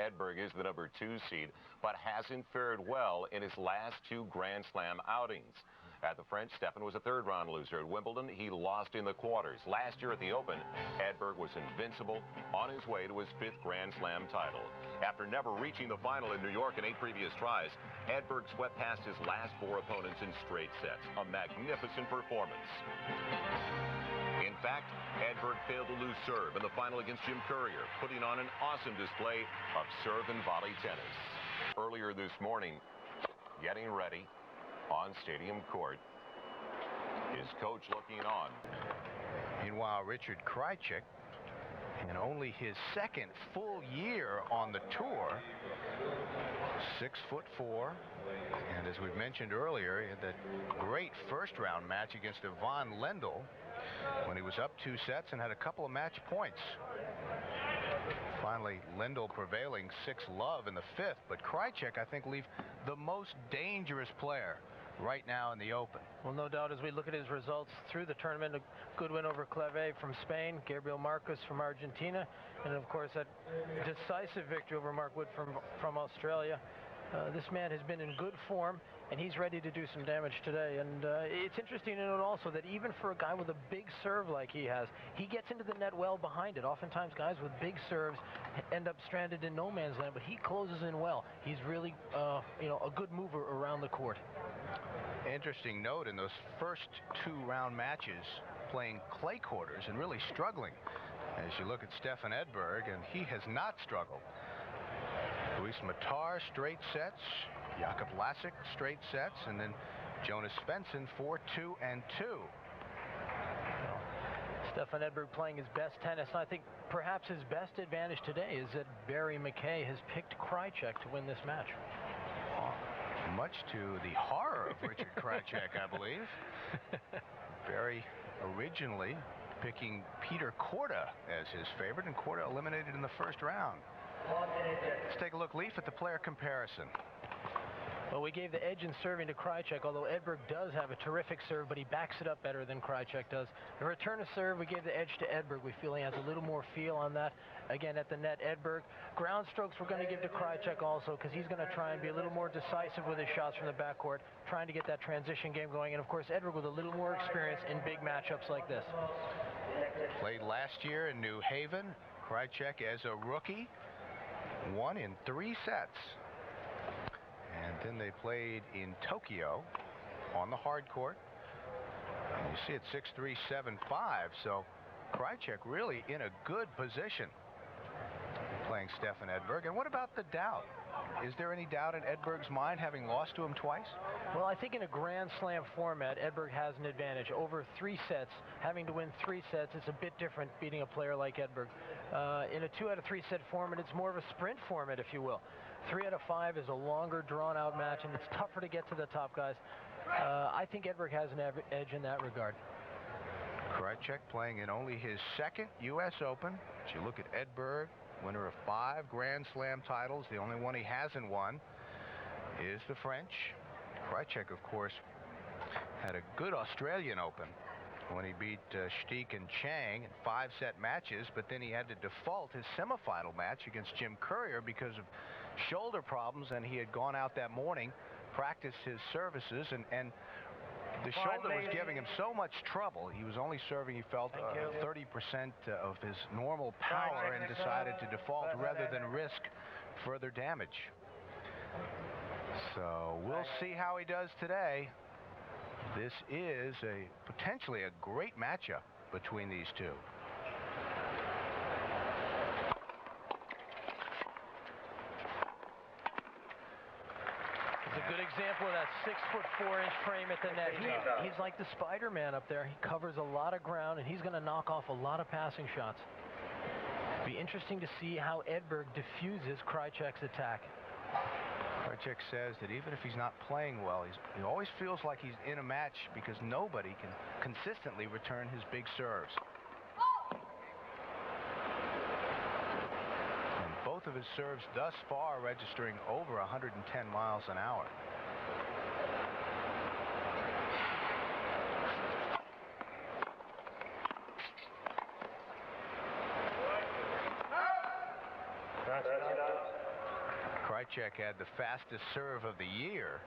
Edberg is the number 2 seed, but hasn't fared well in his last 2 Grand Slam outings. At the French, Stefan was a third-round loser. At Wimbledon, he lost in the quarters. Last year at the Open, Edberg was invincible on his way to his 5th Grand Slam title. After never reaching the final in New York in 8 previous tries, Edberg swept past his last 4 opponents in straight sets. A magnificent performance. In fact, Edberg failed to lose serve in the final against Jim Courier, putting on an awesome display of serve and volley tennis. Earlier this morning, getting ready on Stadium Court, his coach looking on. Meanwhile, Richard Krajicek, in only his 2nd full year on the tour, 6'4", and as we've mentioned earlier, he had that great first-round match against Ivan Lendl when he was up 2 sets and had a couple of match points. Finally, Lendl prevailing 6-love in the 5th, but Krajicek, I think, leaves the most dangerous player right now in the Open. Well, no doubt, as we look at his results through the tournament, a good win over Clave from Spain, Gabriel Marcus from Argentina, and of course that decisive victory over Mark Wood from Australia. This man has been in good form, and he's ready to do some damage today. And it's interesting to note also that even for a guy with a big serve like he has, he gets into the net well behind it. Oftentimes guys with big serves end up stranded in no man's land, but he closes in well. He's really a good mover around the court. Interesting note, in those first 2-round matches, playing clay quarters and really struggling. As you look at Stefan Edberg, and he has not struggled. Luis Matar, straight sets. Jakob Lasik, straight sets. And then Jonas Svensson, 4-2 and 2. Stefan Edberg playing his best tennis. And I think perhaps his best advantage today is that Barry McKay has picked Krajicek to win this match. Much to the horror of Richard Krajicek, I believe. Barry originally picking Peter Korda as his favorite, and Korda eliminated in the first round. Let's take a look, Leaf, at the player comparison. Well, we gave the edge in serving to Krajicek, although Edberg does have a terrific serve, but he backs it up better than Krajicek does. The return of serve, we gave the edge to Edberg. We feel he has a little more feel on that. Again, at the net, Edberg. Ground strokes we're going to give to Krajicek also, because he's going to try and be a little more decisive with his shots from the backcourt, trying to get that transition game going. And, of course, Edberg with a little more experience in big matchups like this. Played last year in New Haven. Krajicek as a rookie won in 3 sets. And then they played in Tokyo on the hard court. And you see it 6-3, 7-5. So Krajicek really in a good position playing Stefan Edberg. And what about the doubt? Is there any doubt in Edberg's mind, having lost to him twice? Well, I think in a Grand Slam format, Edberg has an advantage. Over 3 sets, having to win 3 sets, it's a bit different beating a player like Edberg. In a 2 out of 3 set format, it's more of a sprint format, if you will. 3 out of 5 is a longer, drawn-out match, and it's tougher to get to the top guys. I think Edberg has an edge in that regard. Krajicek playing in only his 2nd U.S. Open. As you look at Edberg, winner of 5 Grand Slam titles, the only one he hasn't won is the French. Krajicek, of course, had a good Australian Open when he beat Stick and Chang in 5-set matches, but then he had to default his semifinal match against Jim Courier because of shoulder problems, and he had gone out that morning, practiced his services, and the shoulder was giving him so much trouble. He was only serving, he felt, 30% of his normal power, and decided to default rather than risk further damage. So we'll see how he does today. This is potentially a great matchup between these two. It's a good example of that 6'4" frame at the net. He's like the Spider-Man up there. He covers a lot of ground, and he's going to knock off a lot of passing shots. It'll be interesting to see how Edberg diffuses Krajicek's attack. Krajicek says that even if he's not playing well, he always feels like he's in a match because nobody can consistently return his big serves. And both of his serves thus far registering over 110 miles an hour. Krajicek had the fastest serve of the year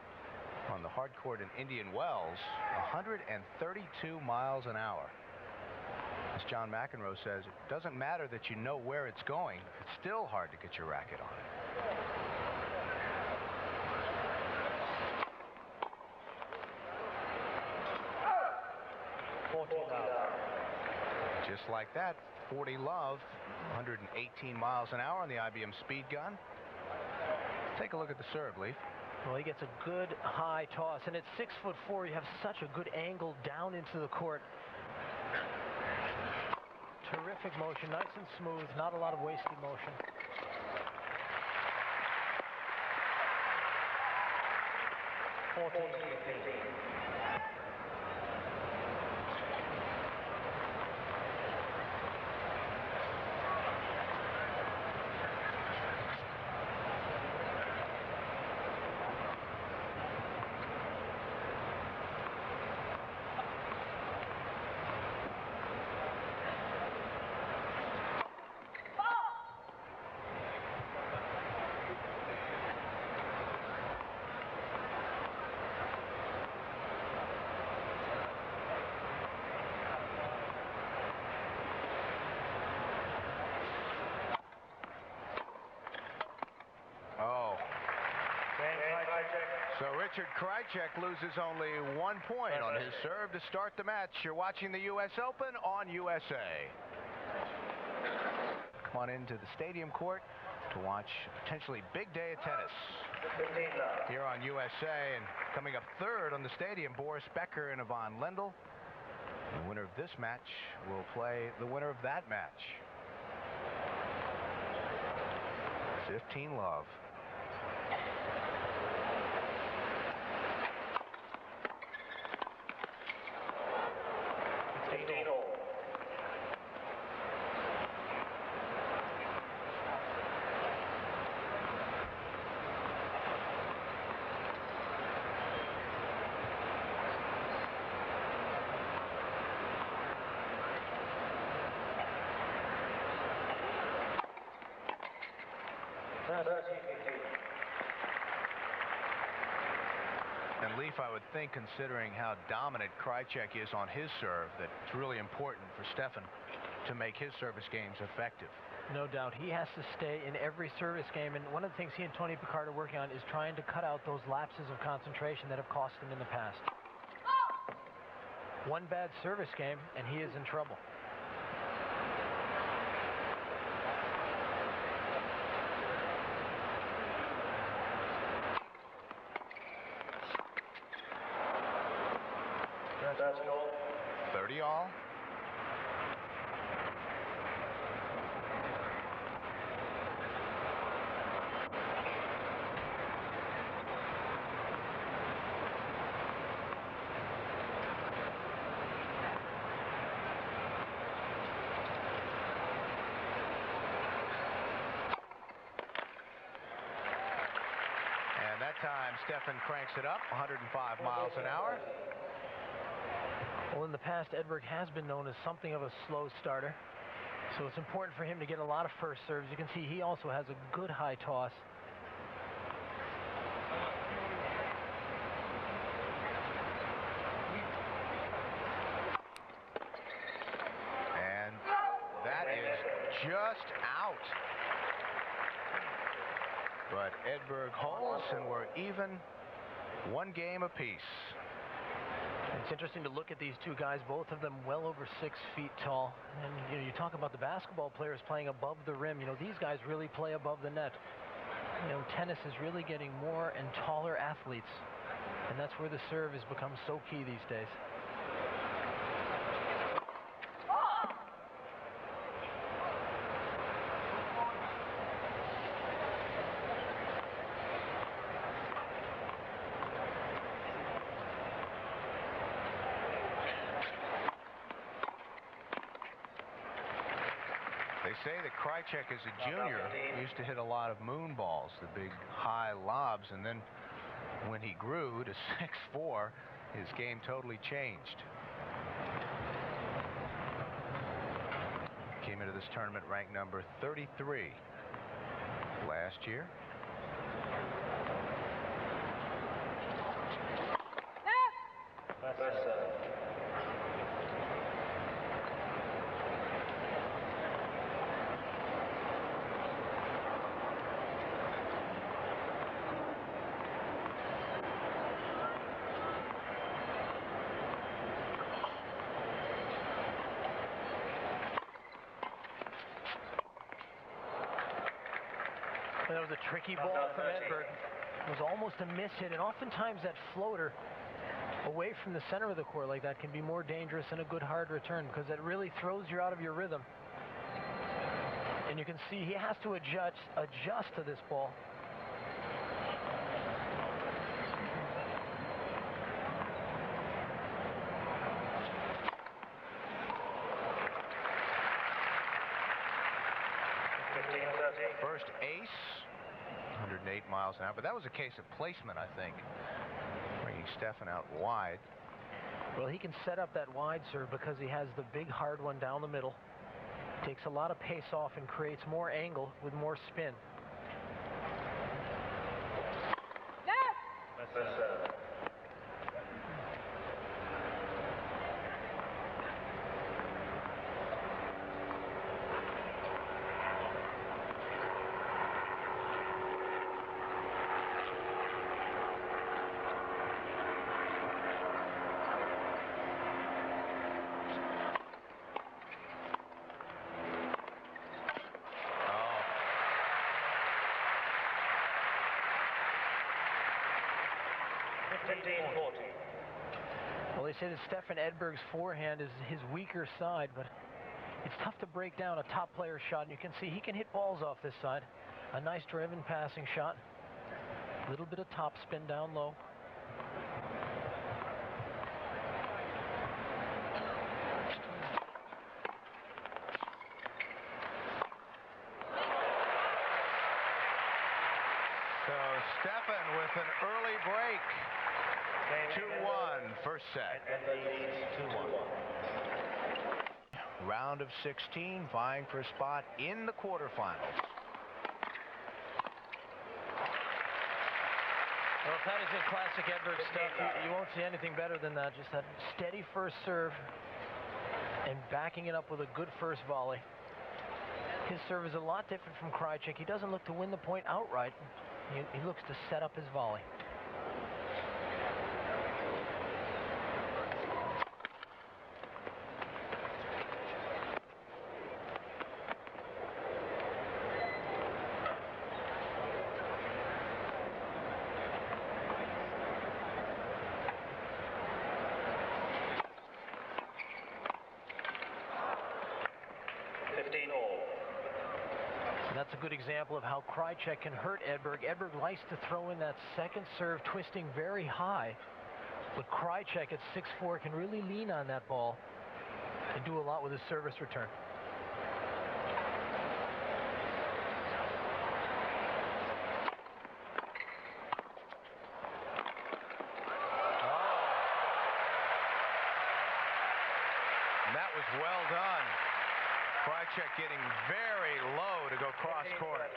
on the hard court in Indian Wells, 132 miles an hour. As John McEnroe says, it doesn't matter that you know where it's going. It's still hard to get your racket on it. Just like that, 40 love, 118 miles an hour on the IBM speed gun. Take a look at the serve, Leaf. Well, he gets a good high toss, and at 6'4", you have such a good angle down into the court. Terrific motion, nice and smooth, not a lot of wasted motion. So Richard Krajicek loses only 1 point on his serve to start the match. You're watching the U.S. Open on USA. Come on into the stadium court to watch a potentially big day of tennis here on USA. And coming up third on the stadium, Boris Becker and Yvonne Lendl. The winner of this match will play the winner of that match. 15 love. And Leaf, I would think, considering how dominant Krajicek is on his serve, that it's really important for Stefan to make his service games effective. No doubt. He has to stay in every service game, and one of the things he and Tony Picard are working on is trying to cut out those lapses of concentration that have cost him in the past. One bad service game, and he is in trouble. That's goal. 30 all. And that time, Stefan cranks it up, 105 miles an hour. Well, in the past, Edberg has been known as something of a slow starter. So it's important for him to get a lot of first serves. You can see he also has a good high toss. And that is just out. But Edberg holds, and we're even, 1 game apiece. It's interesting to look at these two guys, both of them well over 6 feet tall. And you talk about the basketball players playing above the rim. These guys really play above the net. Tennis is really getting more and taller athletes. And that's where the serve has become so key these days. They say that Krajicek, as a junior, used to hit a lot of moon balls, the big high lobs, and then when he grew to 6'4", his game totally changed. Came into this tournament ranked number 33 last year. That was a tricky ball from Edberg. It was almost a miss hit, and oftentimes that floater away from the center of the court like that can be more dangerous than a good hard return because it really throws you out of your rhythm. And you can see he has to adjust to this ball. First ace, 108 miles an hour, but that was a case of placement, I think, bringing Stefan out wide. Well, he can set up that wide serve because he has the big hard one down the middle. Takes a lot of pace off and creates more angle with more spin. Well, they say that Stefan Edberg's forehand is his weaker side, but it's tough to break down a top player shot, and you can see he can hit balls off this side. A nice driven passing shot. A little bit of top spin down low. So Stefan with an early break. 2-1 first set. 2-1. Round of 16, vying for a spot in the quarterfinals. Well, that is in classic Edberg stuff. You won't see anything better than that. Just that steady first serve and backing it up with a good first volley. His serve is a lot different from Krajicek. He doesn't look to win the point outright. He looks to set up his volley. That's a good example of how Krajicek can hurt Edberg. Edberg likes to throw in that second serve, twisting very high. But Krajicek at 6'4" can really lean on that ball and do a lot with his service return. That was well done. Krajicek getting very low to go cross court.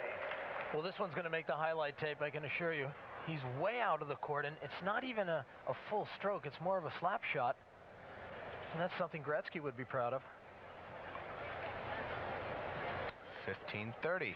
Well, this one's going to make the highlight tape, I can assure you. He's way out of the court, and it's not even a full stroke. It's more of a slap shot. And that's something Gretzky would be proud of. 15-30.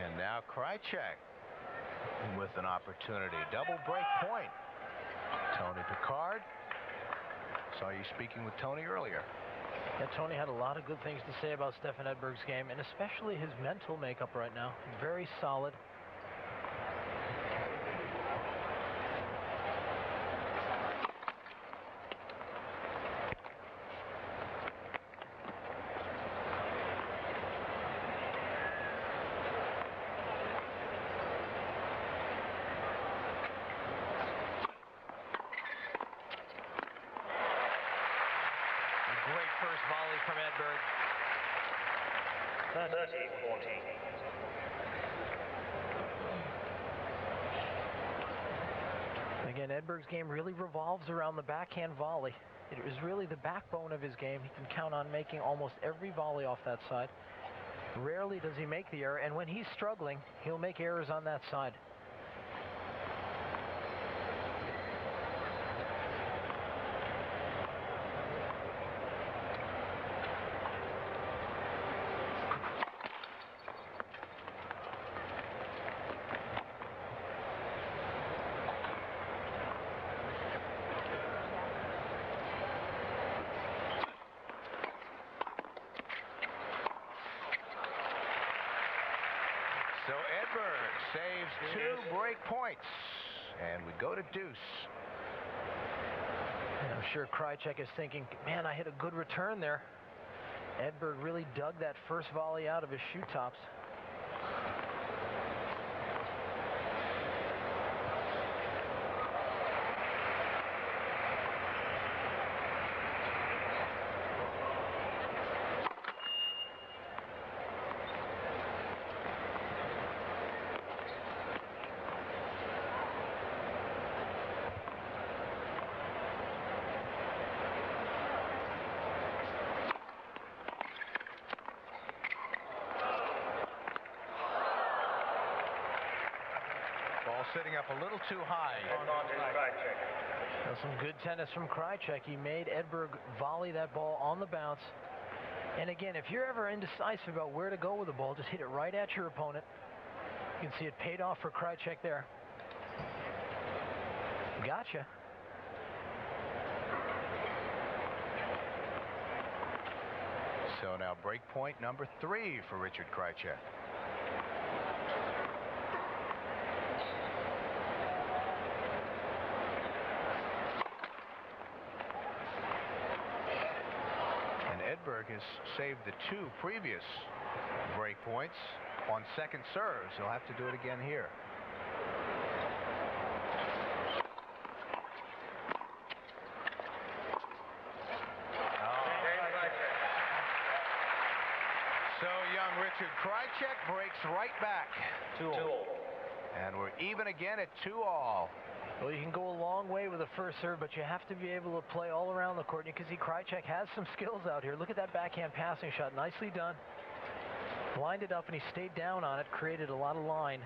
And now Krajicek with an opportunity. Double break point. Tony Picard. Saw you speaking with Tony earlier. Yeah, Tony had a lot of good things to say about Stefan Edberg's game, and especially his mental makeup right now. Very solid. Great first volley from Edberg. 30-14. Again, Edberg's game really revolves around the backhand volley. It is really the backbone of his game. He can count on making almost every volley off that side. Rarely does he make the error, and when he's struggling, he'll make errors on that side. So Edberg saves 2 break points, and we go to deuce. And I'm sure Krajicek is thinking, man, I hit a good return there. Edberg really dug that first volley out of his shoe tops. Ball sitting up a little too high. Some good tennis from Krajicek. He made Edberg volley that ball on the bounce. And again, if you're ever indecisive about where to go with the ball, just hit it right at your opponent. You can see it paid off for Krajicek there. Gotcha. So now break point number 3 for Richard Krajicek. Edberg has saved the 2 previous break points on second serves. He'll have to do it again here. So young Richard Krajicek breaks right back. 2-all. And we're even again at 2-all. Well, you can go a long way with a first serve, but you have to be able to play all around the court. You can see Krajicek has some skills out here. Look at that backhand passing shot. Nicely done. Blinded up, and he stayed down on it, created a lot of line.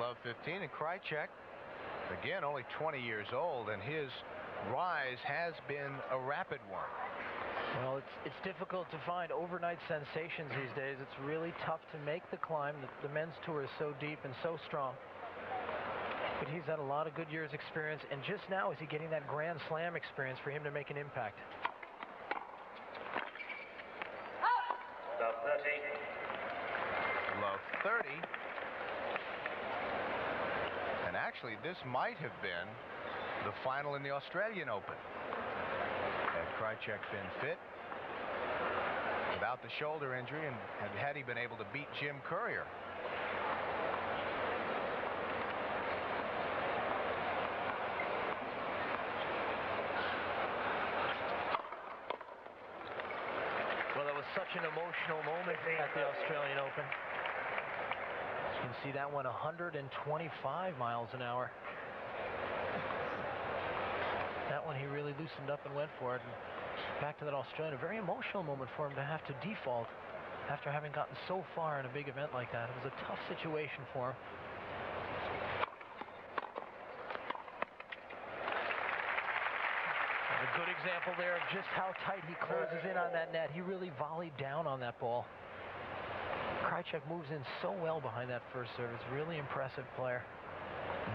Love 15, and Krajicek, again, only 20 years old, and his rise has been a rapid one. Well, it's difficult to find overnight sensations these days. It's really tough to make the climb. The men's tour is so deep and so strong. But he's had a lot of good years experience, and just now is he getting that Grand Slam experience for him to make an impact. Love 30. Love 30. And actually, this might have been the final in the Australian Open. Had Krajicek been fit, without the shoulder injury, and had he been able to beat Jim Courier. Well, that was such an emotional moment at the Australian Open. You can see that one 125 miles an hour. That one he really loosened up and went for it. And back to that Australian, a very emotional moment for him to have to default after having gotten so far in a big event like that. It was a tough situation for him. And a good example there of just how tight he closes in on that net. He really volleyed down on that ball. Krajicek moves in so well behind that first serve. It's really impressive player.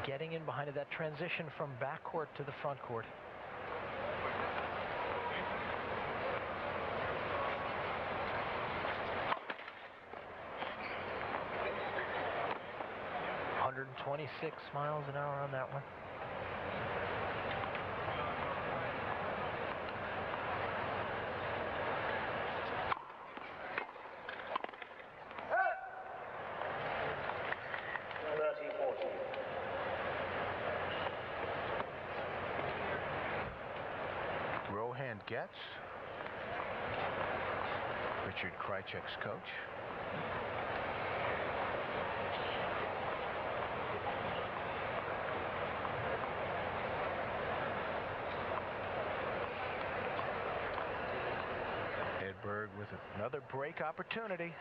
Getting in behind it, that transition from backcourt to the front court. 126 miles an hour on that one. Rohan gets Richard Krajicek's coach. Edberg with another break opportunity.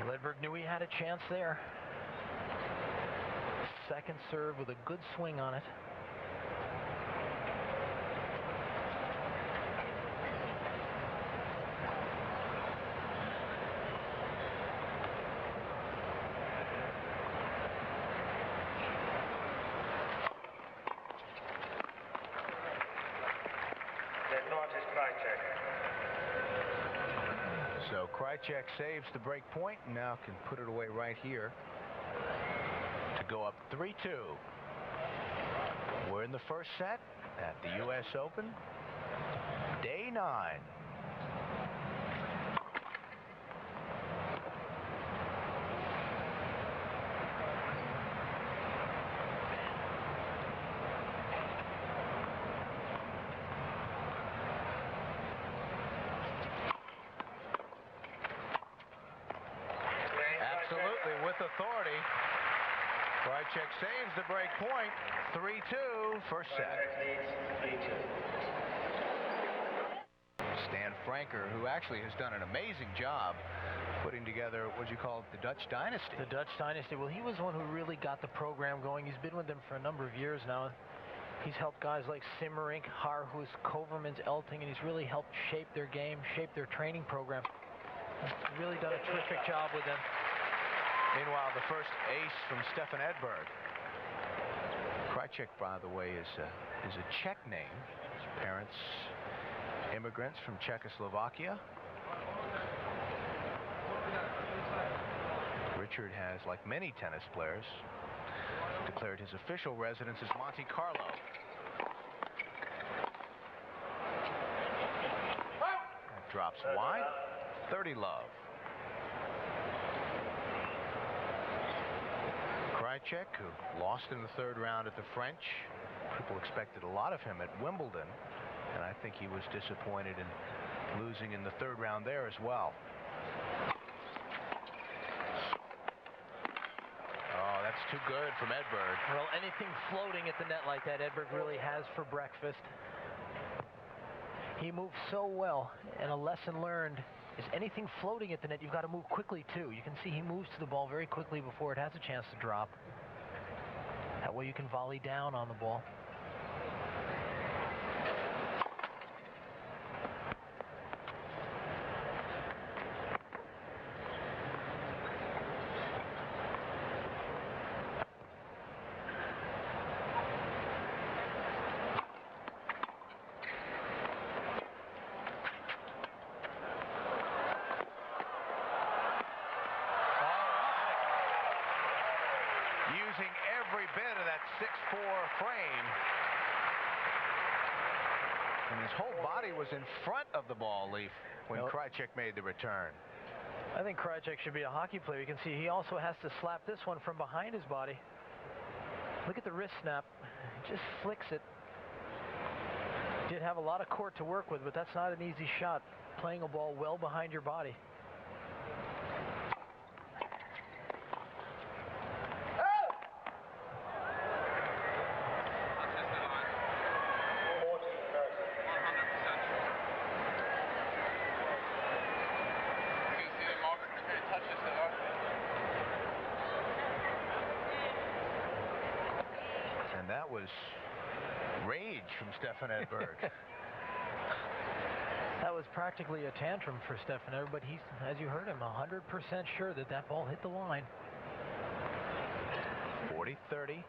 Edberg knew he had a chance there. Second serve with a good swing on it. Advantage Krajicek. So Krajicek saves the break point and now can put it away right here to go up 3-2. We're in the first set at the U.S. Open, day 9. Absolutely, with authority. Krajicek saves the break point. 3-2, first set. Stan Franker, who actually has done an amazing job putting together what you call the Dutch Dynasty. The Dutch Dynasty. Well, he was the one who really got the program going. He's been with them for a number of years now. He's helped guys like Simmerink, Harhus, Kovermans, Elting, and he's really helped shape their game, shape their training program. He's really done a terrific job with them. Meanwhile, the first ace from Stefan Edberg. Krajicek, by the way, is a Czech name. His parents, immigrants from Czechoslovakia. Richard has, like many tennis players, declared his official residence as Monte Carlo. That drops wide. 30 love. Krajicek, who lost in the third round at the French. People expected a lot of him at Wimbledon, and I think he was disappointed in losing in the third round there as well. Oh, that's too good from Edberg. Well, anything floating at the net like that, Edberg really has for breakfast. He moves so well, and a lesson learned is anything floating at the net, you've got to move quickly too. You can see he moves to the ball very quickly before it has a chance to drop. That way you can volley down on the ball. Using every bit of that 6'4" frame. And his whole body was in front of the ball, Leaf, when Krajicek made the return. I think Krajicek should be a hockey player. You can see he also has to slap this one from behind his body. Look at the wrist snap. Just flicks it. Did have a lot of court to work with, but that's not an easy shot. Playing a ball well behind your body. And that was rage from Stefan Edberg. That was practically a tantrum for Stefan Edberg, but he's, as you heard him, 100% sure that that ball hit the line. 40-30.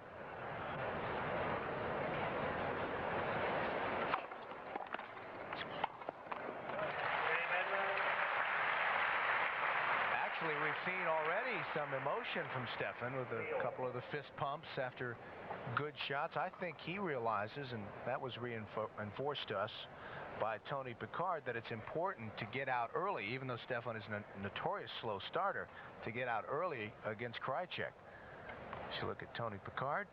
Actually, we've seen already some emotion from Stefan with a couple of the fist pumps after good shots. I think he realizes, and that was reinforced to us by Tony Picard, that it's important to get out early, even though Stefan is a notorious slow starter, to get out early against Krajicek. So look at Tony Picard.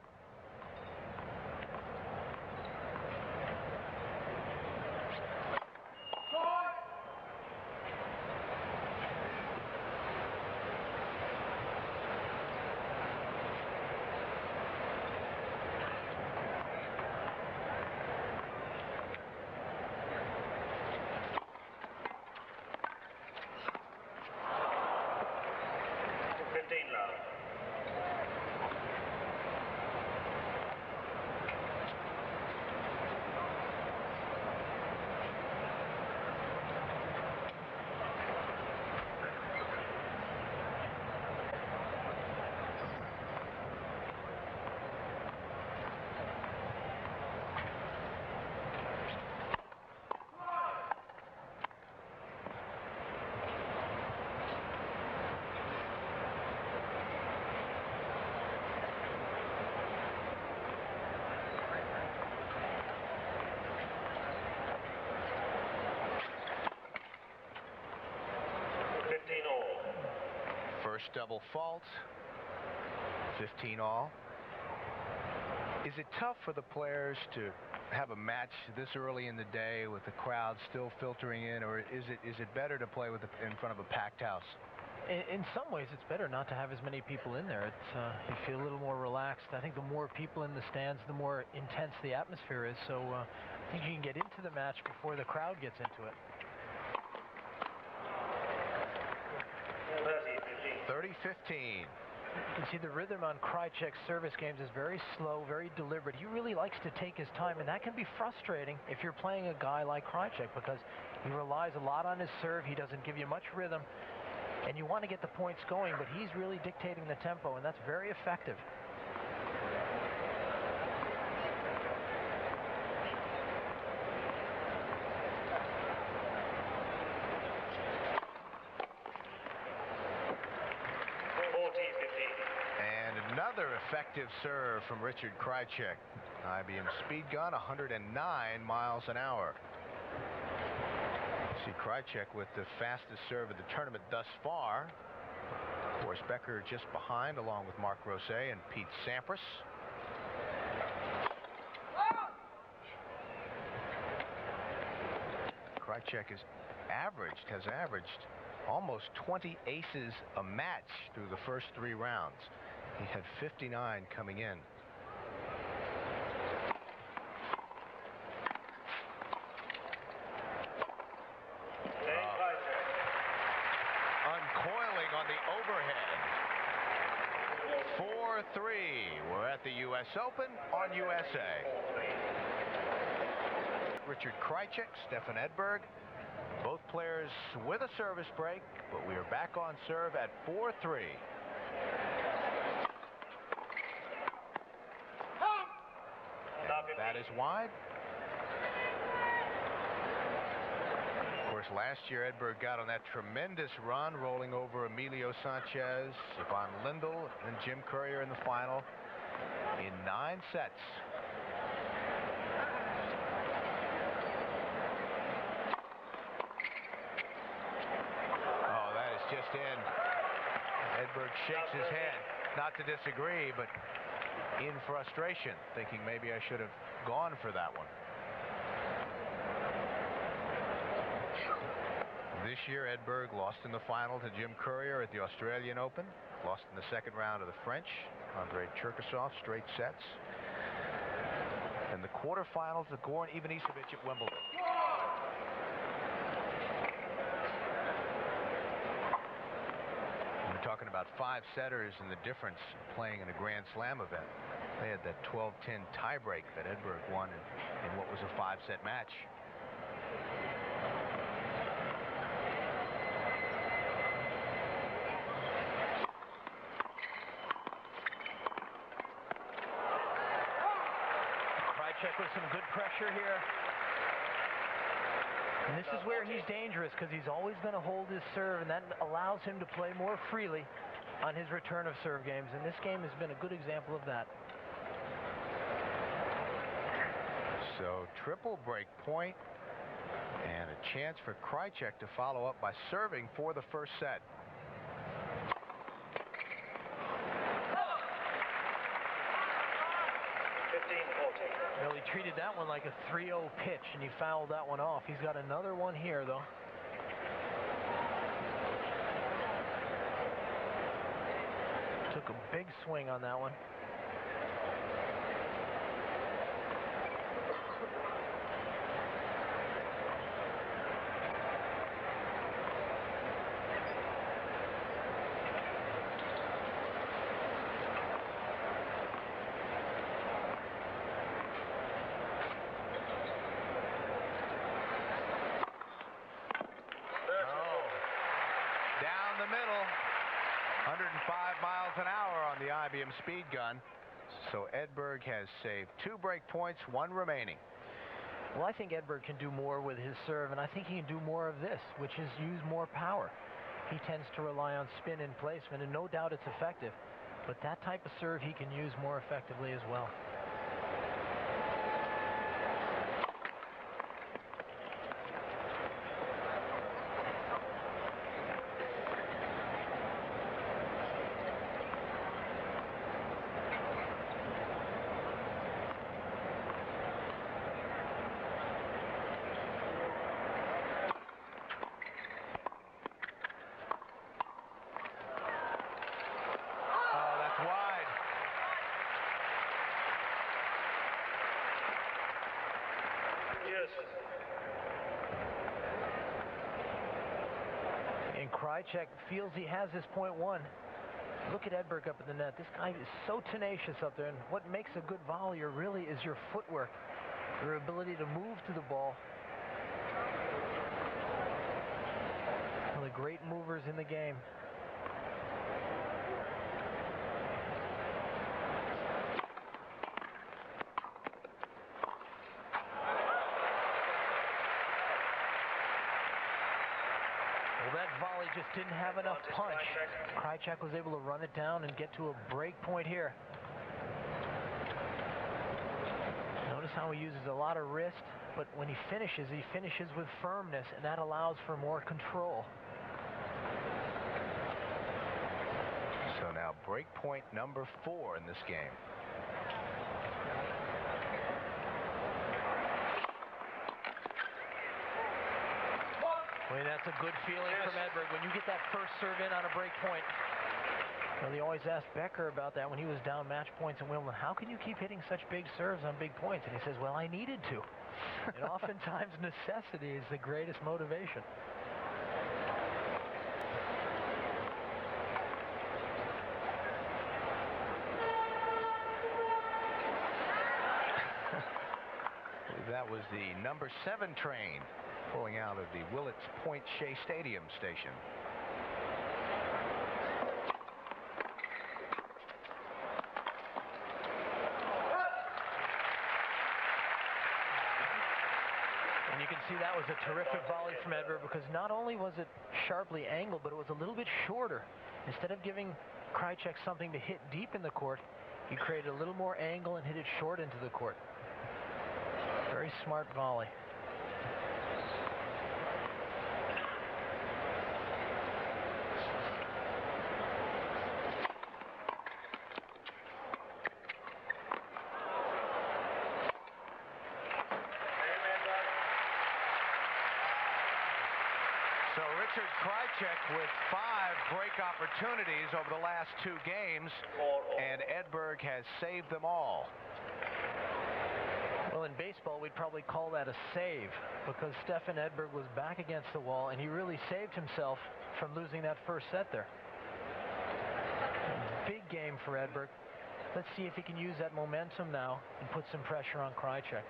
First double fault, 15 all. Is it tough for the players to have a match this early in the day with the crowd still filtering in, or is it better to play in front of a packed house? In some ways, it's better not to have as many people in there. You feel a little more relaxed. I think the more people in the stands, the more intense the atmosphere is. So I think you can get into the match before the crowd gets into it. 30-15. You can see the rhythm on Krajicek's service games is very slow, very deliberate. He really likes to take his time, and that can be frustrating if you're playing a guy like Krajicek, because he relies a lot on his serve. He doesn't give you much rhythm, and you want to get the points going, but he's really dictating the tempo, and that's very effective. Another effective serve from Richard Krajicek. IBM speed gun, 109 miles an hour. See Krajicek with the fastest serve of the tournament thus far. Boris Becker just behind, along with Mark Rosset and Pete Sampras. Krajicek has averaged almost 20 aces a match through the first 3 rounds. He had 59 coming in. Uncoiling on the overhead. 4-3. We're at the U.S. Open on USA. Richard Krajicek, Stefan Edberg. Both players with a service break, but we are back on serve at 4-3. That is wide. Of course, last year Edberg got on that tremendous run, rolling over Emilio Sanchez, Ivan Lendl, and Jim Courier in the final in 9 sets. Oh, that is just in. Edberg shakes his head, not to disagree, but in frustration, thinking maybe I should have gone for that one. This year, Edberg lost in the final to Jim Courier at the Australian Open, lost in the second round of the French, Andrei Cherkasov, straight sets, and the quarterfinals to Goran Ivanisevic at Wimbledon. Talking about 5-setters and the difference playing in a Grand Slam event. They had that 12-10 tiebreak that Edberg won in what was a 5-set match. Krajicek with some good pressure here. And this is where he's dangerous because he's always going to hold his serve, and that allows him to play more freely on his return of serve games. And this game has been a good example of that. So triple break point and a chance for Krajicek to follow up by serving for the first set. Well, he treated that one like a 3-0 pitch, and he fouled that one off. He's got another one here, though. Took a big swing on that one. Middle, 105 miles an hour on the IBM speed gun. So Edberg has saved 2 break points, 1 remaining. Well, I think Edberg can do more with his serve, and I think he can do more of this, which is use more power. He tends to rely on spin and placement, and no doubt it's effective. But that type of serve he can use more effectively as well. And Krajicek feels he has his point one. Look at Edberg up at the net. This guy is so tenacious up there, and what makes a good volleyer really is your footwork, your ability to move to the ball. One of the great movers in the game. That volley just didn't have enough punch. Krajicek was able to run it down and get to a break point here. Notice how he uses a lot of wrist, but when he finishes with firmness, and that allows for more control. So now break point number 4 in this game. I mean, that's a good feeling from Edberg when you get that first serve in on a break point. Well, they always asked Becker about that when he was down match points in Wimbledon. How can you keep hitting such big serves on big points? And he says, well, I needed to. And oftentimes necessity is the greatest motivation. That was the number 7 train pulling out of the Willets Point Shea Stadium station. And you can see that was a terrific volley from Edberg, because not only was it sharply angled, but it was a little bit shorter. Instead of giving Krajicek something to hit deep in the court, he created a little more angle and hit it short into the court. Very smart volley. So Richard Krajicek with 5 break opportunities over the last 2 games, and Edberg has saved them all. Well, in baseball, we'd probably call that a save, because Stefan Edberg was back against the wall, and he really saved himself from losing that first set there. Big game for Edberg. Let's see if he can use that momentum now and put some pressure on Krajicek.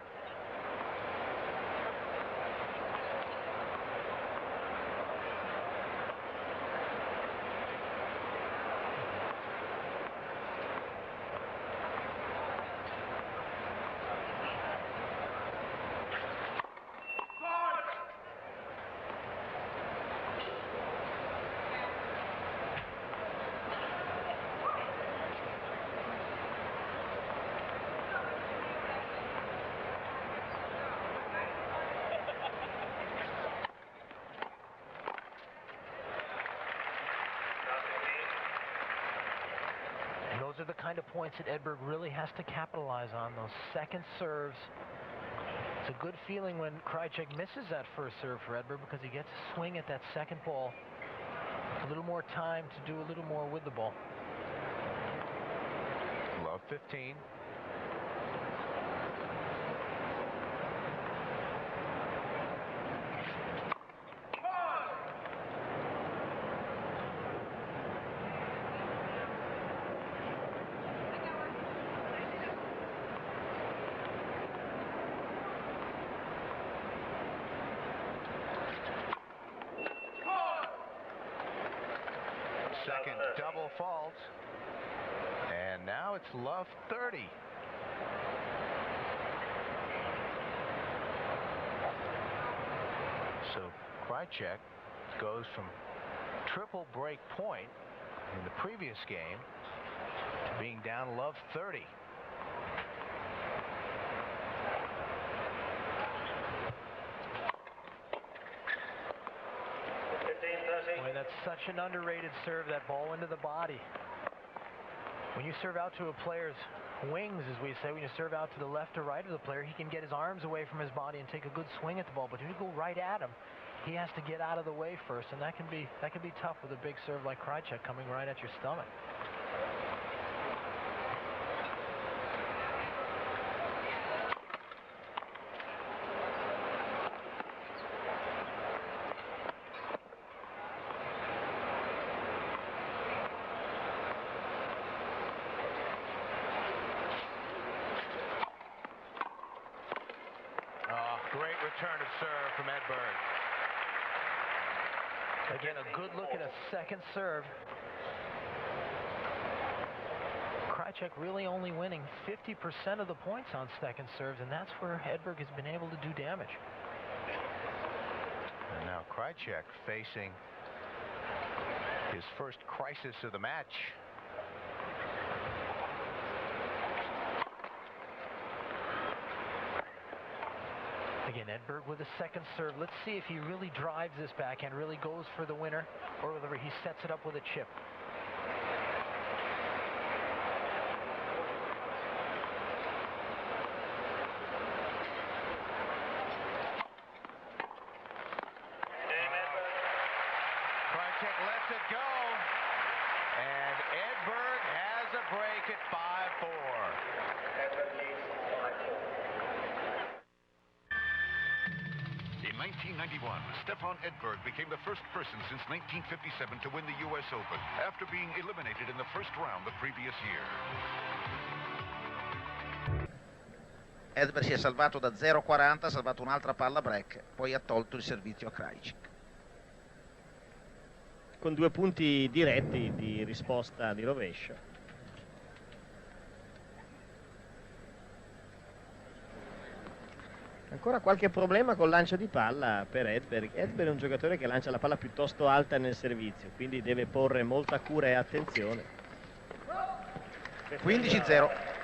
those are the kind of points that Edberg really has to capitalize on, those second serves. It's a good feeling when Krajicek misses that first serve for Edberg because he gets a swing at that second ball. A little more time to do a little more with the ball. Love 15. Second double fault. And now it's love 30. So Krajicek goes from triple break point in the previous game to being down love 30. Boy, that's such an underrated serve, that ball into the body. When you serve out to a player's wings, as we say, when you serve out to the left or right of the player, he can get his arms away from his body and take a good swing at the ball. But when you go right at him, he has to get out of the way first, and that can be tough with a big serve like Krajicek coming right at your stomach. Great return of serve from Edberg. Again, a good look at a second serve. Krajicek really only winning 50% of the points on second serves, and that's where Edberg has been able to do damage. And now Krajicek facing his first crisis of the match. Again, Edberg with a second serve. Let's see if he really drives this backhand, really goes for the winner, or whether he sets it up with a chip. Krajicek lets it go, and Edberg has a break at 5-4. In 1991, Stefan Edberg became the first person since 1957 to win the U.S. Open after being eliminated in the first round the previous year. Edberg si è salvato da 0-40, ha salvato un'altra palla break, poi ha tolto il servizio a Krajicek. Con 2 punti diretti di risposta di rovescio. Ancora qualche problema col lancio di palla per Edberg. Edberg è un giocatore che lancia la palla piuttosto alta nel servizio, quindi deve porre molta cura e attenzione. 15-0.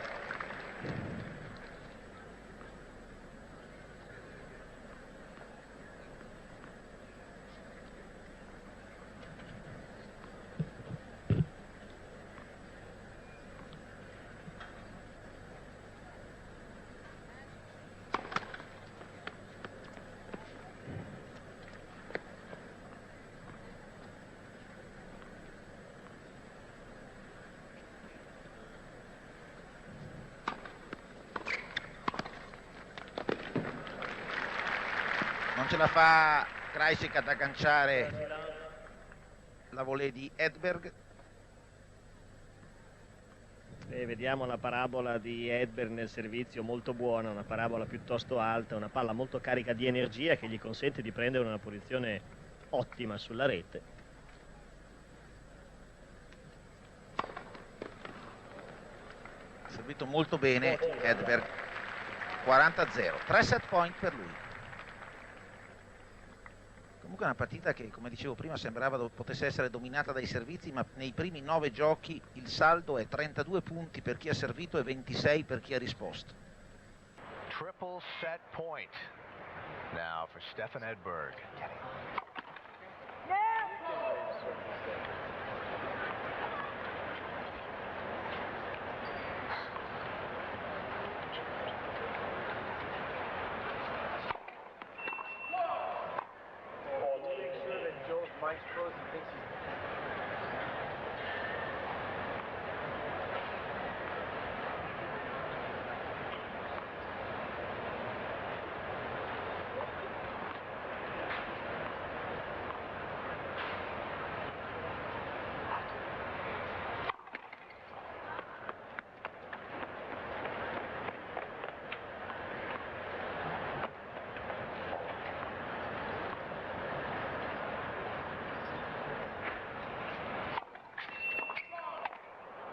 Non ce la fa Krajicek ad agganciare la volée di Edberg. E vediamo la parabola di Edberg nel servizio, molto buona, una parabola piuttosto alta, una palla molto carica di energia che gli consente di prendere una posizione ottima sulla rete. Ha servito molto bene Edberg. 40-0, 3 set point per lui. Comunque è una partita che, come dicevo prima, sembrava potesse essere dominata dai servizi, ma nei primi 9 giochi il saldo è 32 punti per chi ha servito e 26 per chi ha risposto. Triple set point now for Stefan Edberg. eyes closed and thinks he's...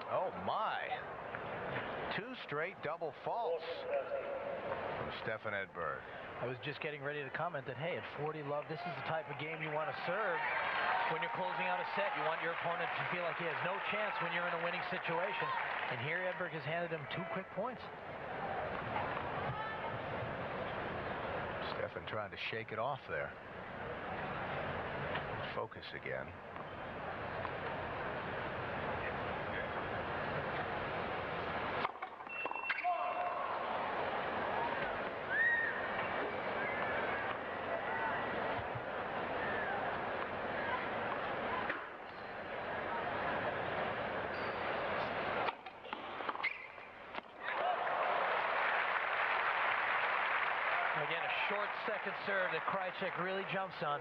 Oh my. 2 straight double faults from Stefan Edberg. I was just getting ready to comment that, hey, at 40 love, this is the type of game you want to serve when you're closing out a set. You want your opponent to feel like he has no chance when you're in a winning situation. And here Edberg has handed him 2 quick points. Stefan trying to shake it off there. Focus again. Again, a short second serve that Krajicek really jumps on.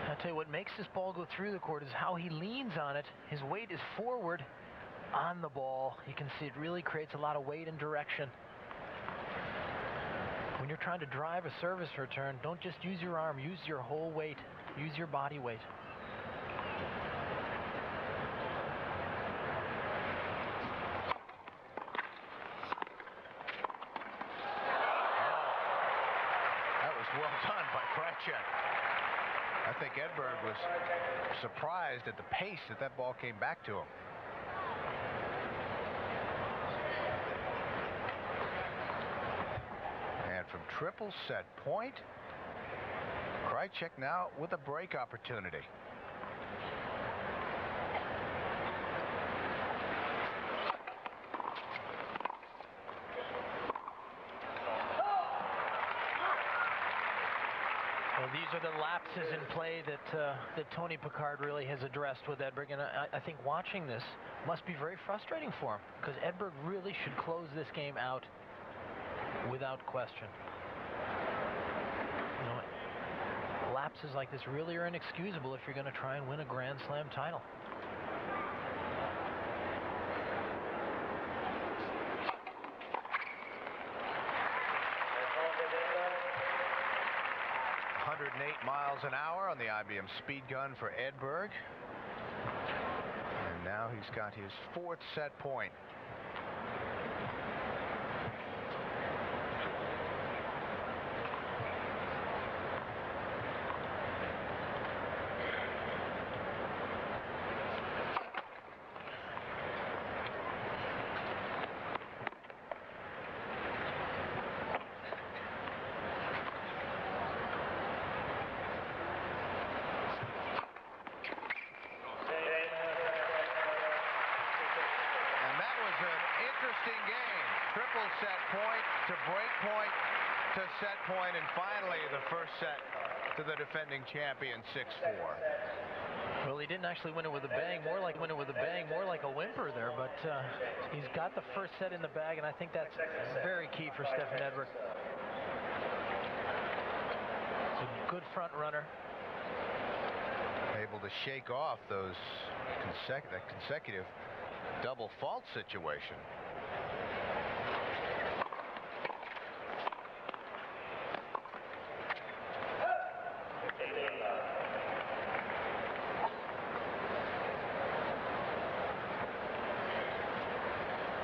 I'll tell you what makes this ball go through the court is how he leans on it. His weight is forward on the ball. You can see it really creates a lot of weight and direction. When you're trying to drive a service return, don't just use your arm, use your whole weight, use your body weight. Well done by Krajicek. I think Edberg was surprised at the pace that that ball came back to him. And from triple set point, Krajicek now with a break opportunity. Well, these are the lapses in play that Tony Picard really has addressed with Edberg, and I think watching this must be very frustrating for him, because Edberg really should close this game out without question. You know, lapses like this really are inexcusable if you're going to try and win a Grand Slam title. Miles an hour on the IBM speed gun for Edberg. And now he's got his 4th set point. Interesting game. Triple set point to break point to set point, and finally the first set to the defending champion, 6-4. Well, he didn't actually win it with a bang, more like a whimper there, but he's got the first set in the bag, and I think that's very key for Stefan Edberg. He's a good front runner. Able to shake off those consecutive double fault situation.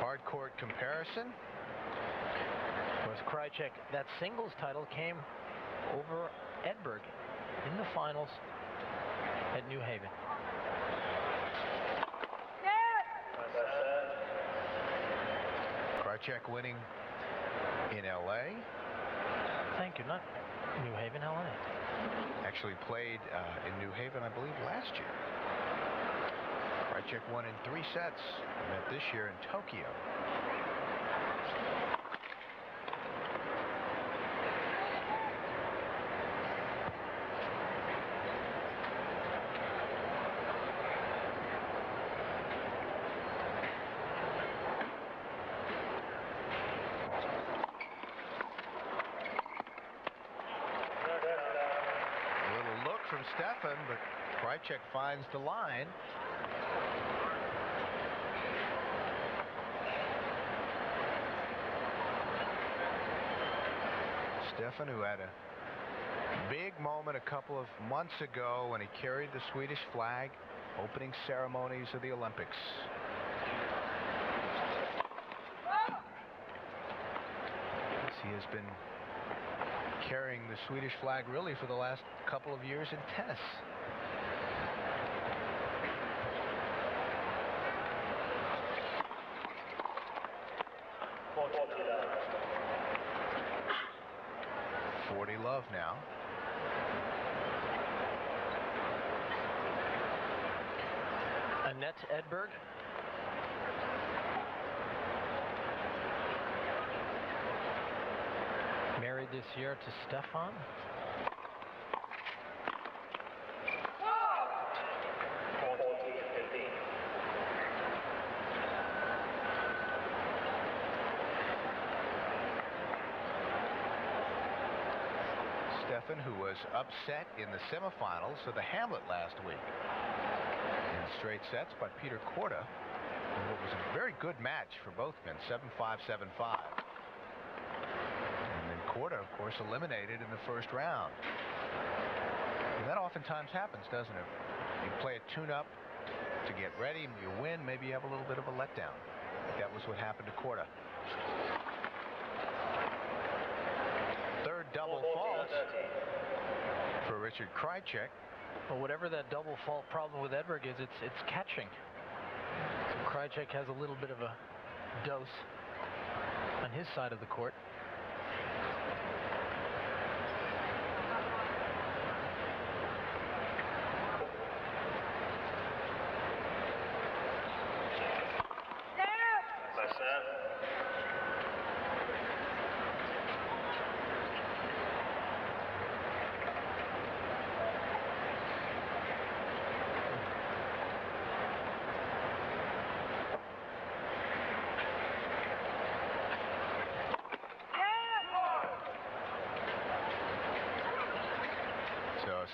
Hard court comparison. Of course, Krajicek, that singles title came over Edberg in the finals at New Haven. Krajicek winning in LA. Thank you, not New Haven, LA. Actually played in New Haven, I believe, last year. Krajicek won in 3 sets. Met this year in Tokyo. Stefan, but Krajicek finds the line. Stefan, who had a big moment a couple of months ago when he carried the Swedish flag, opening ceremonies of the Olympics. He has been carrying the Swedish flag really for the last couple of years in tennis. Love now. Annette Edberg. Married this year to Stefan. Stefan, who was upset in the semifinals of the Hamlet last week in straight sets by Peter Korda, in what was a very good match for both men, 7-5, 7-5. And then Korda, of course, eliminated in the first round. And that oftentimes happens, doesn't it? You play a tune-up to get ready, and you win, maybe you have a little bit of a letdown. That was what happened to Korda. Third double fault for Richard Krajicek. Well, whatever that double fault problem with Edberg is, it's catching. So Krajicek has a little bit of a dose on his side of the court.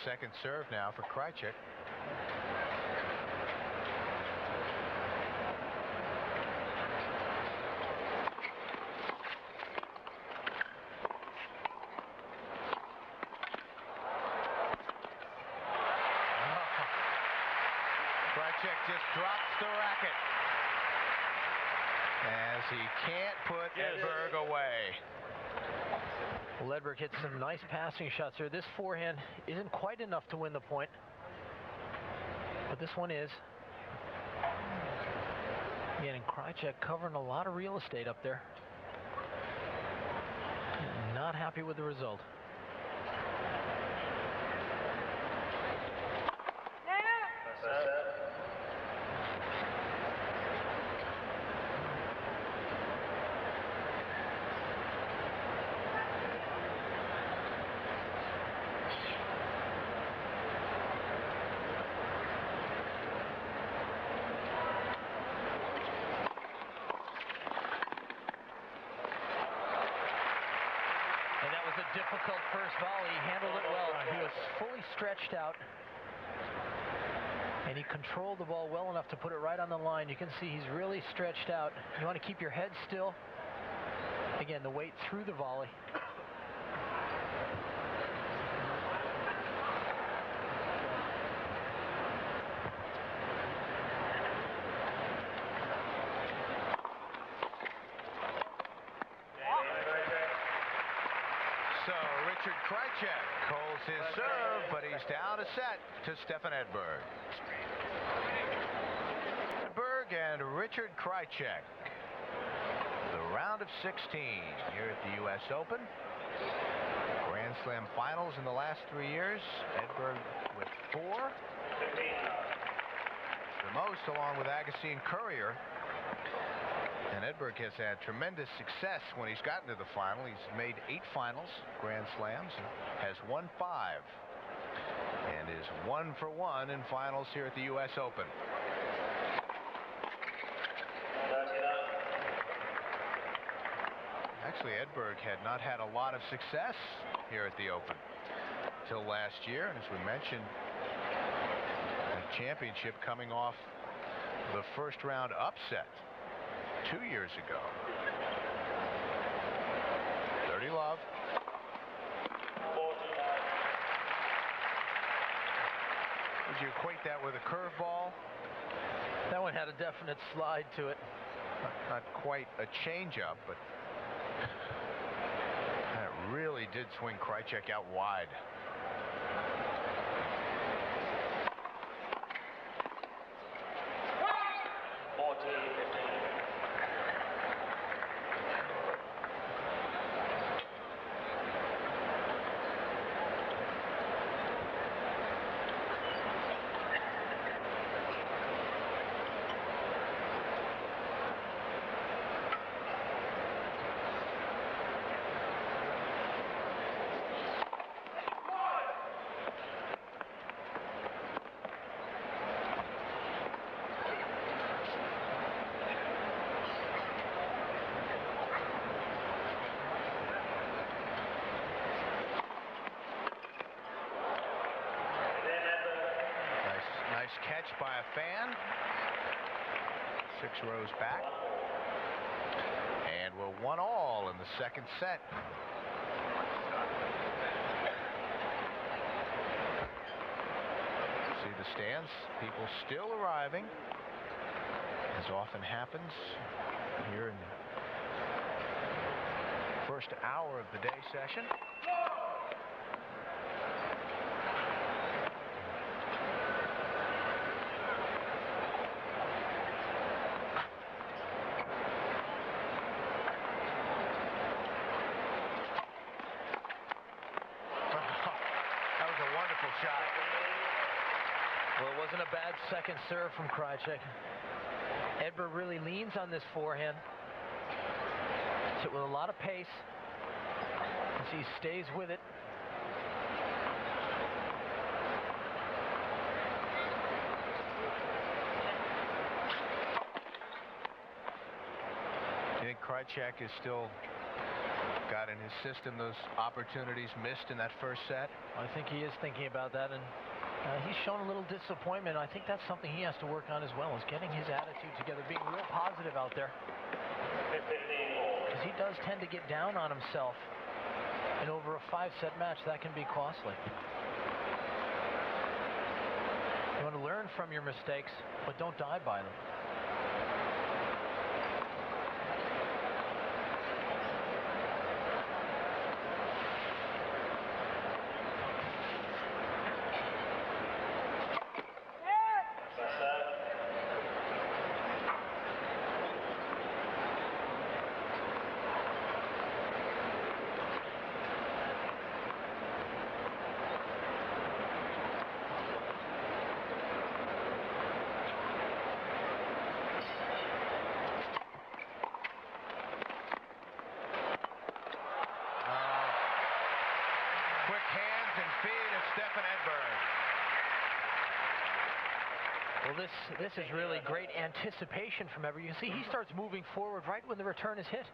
Second serve now for Krajicek. Krajicek just drops the racket as he can't put Edberg away. Well, Edberg hit some nice passing shots here. This forehand isn't quite enough to win the point, but this one is. Again, and Krajicek covering a lot of real estate up there. Not happy with the result. Difficult first volley. He handled it well. He was fully stretched out, and he controlled the ball well enough to put it right on the line. You can see he's really stretched out. You want to keep your head still. Again, the weight through the volley. Richard Krajicek holds his serve, but he's down a set to Stefan Edberg. Edberg and Richard Krajicek. The round of 16 here at the U.S. Open. Grand Slam finals in the last 3 years. Edberg with 4. The most, along with Agassi and Courier. And Edberg has had tremendous success when he's gotten to the final. He's made 8 finals, Grand Slams, and has won 5. And is 1 for 1 in finals here at the U.S. Open. Actually, Edberg had not had a lot of success here at the Open till last year. And as we mentioned, championship coming off the first round upset 2 years ago. 30 love. Would you equate that with a curveball? That one had a definite slide to it. Not quite a changeup, but that really did swing Krajicek out wide. Nice catch by a fan. 6 rows back. And we're 1-all in the second set. See the stands, people still arriving, as often happens here in the first hour of the day session. Shot. Well, it wasn't a bad second serve from Krajicek. Edberg really leans on this forehand. Hits it with a lot of pace. As he stays with it. You think Krajicek is still got in his system those opportunities missed in that first set? I think he is thinking about that, and he's shown a little disappointment. I think that's something he has to work on as well, is getting his attitude together, being real positive out there. Because he does tend to get down on himself, and over a 5-set match, that can be costly. You want to learn from your mistakes, but don't die by them. Stefan Edberg. Well, this is really great anticipation from Edberg. You see, he starts moving forward right when the return is hit.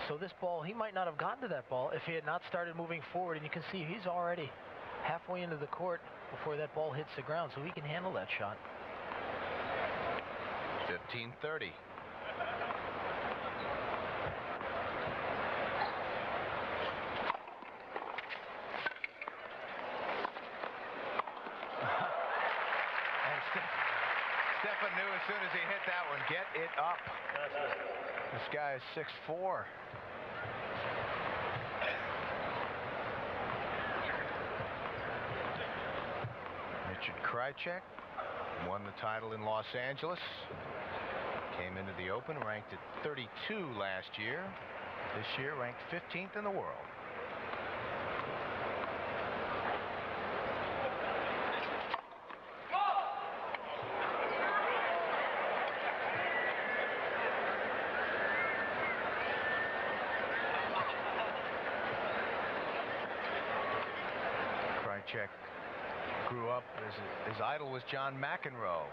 So this ball, he might not have gotten to that ball if he had not started moving forward. And you can see he's already halfway into the court before that ball hits the ground, so he can handle that shot. 15-30. Stefan knew as soon as he hit that one, get it up. This guy is 6'4". Richard Krajicek won the title in Los Angeles. Came into the Open ranked at 32 last year. This year ranked 15th in the world. Krajicek grew up as his idol was John McEnroe.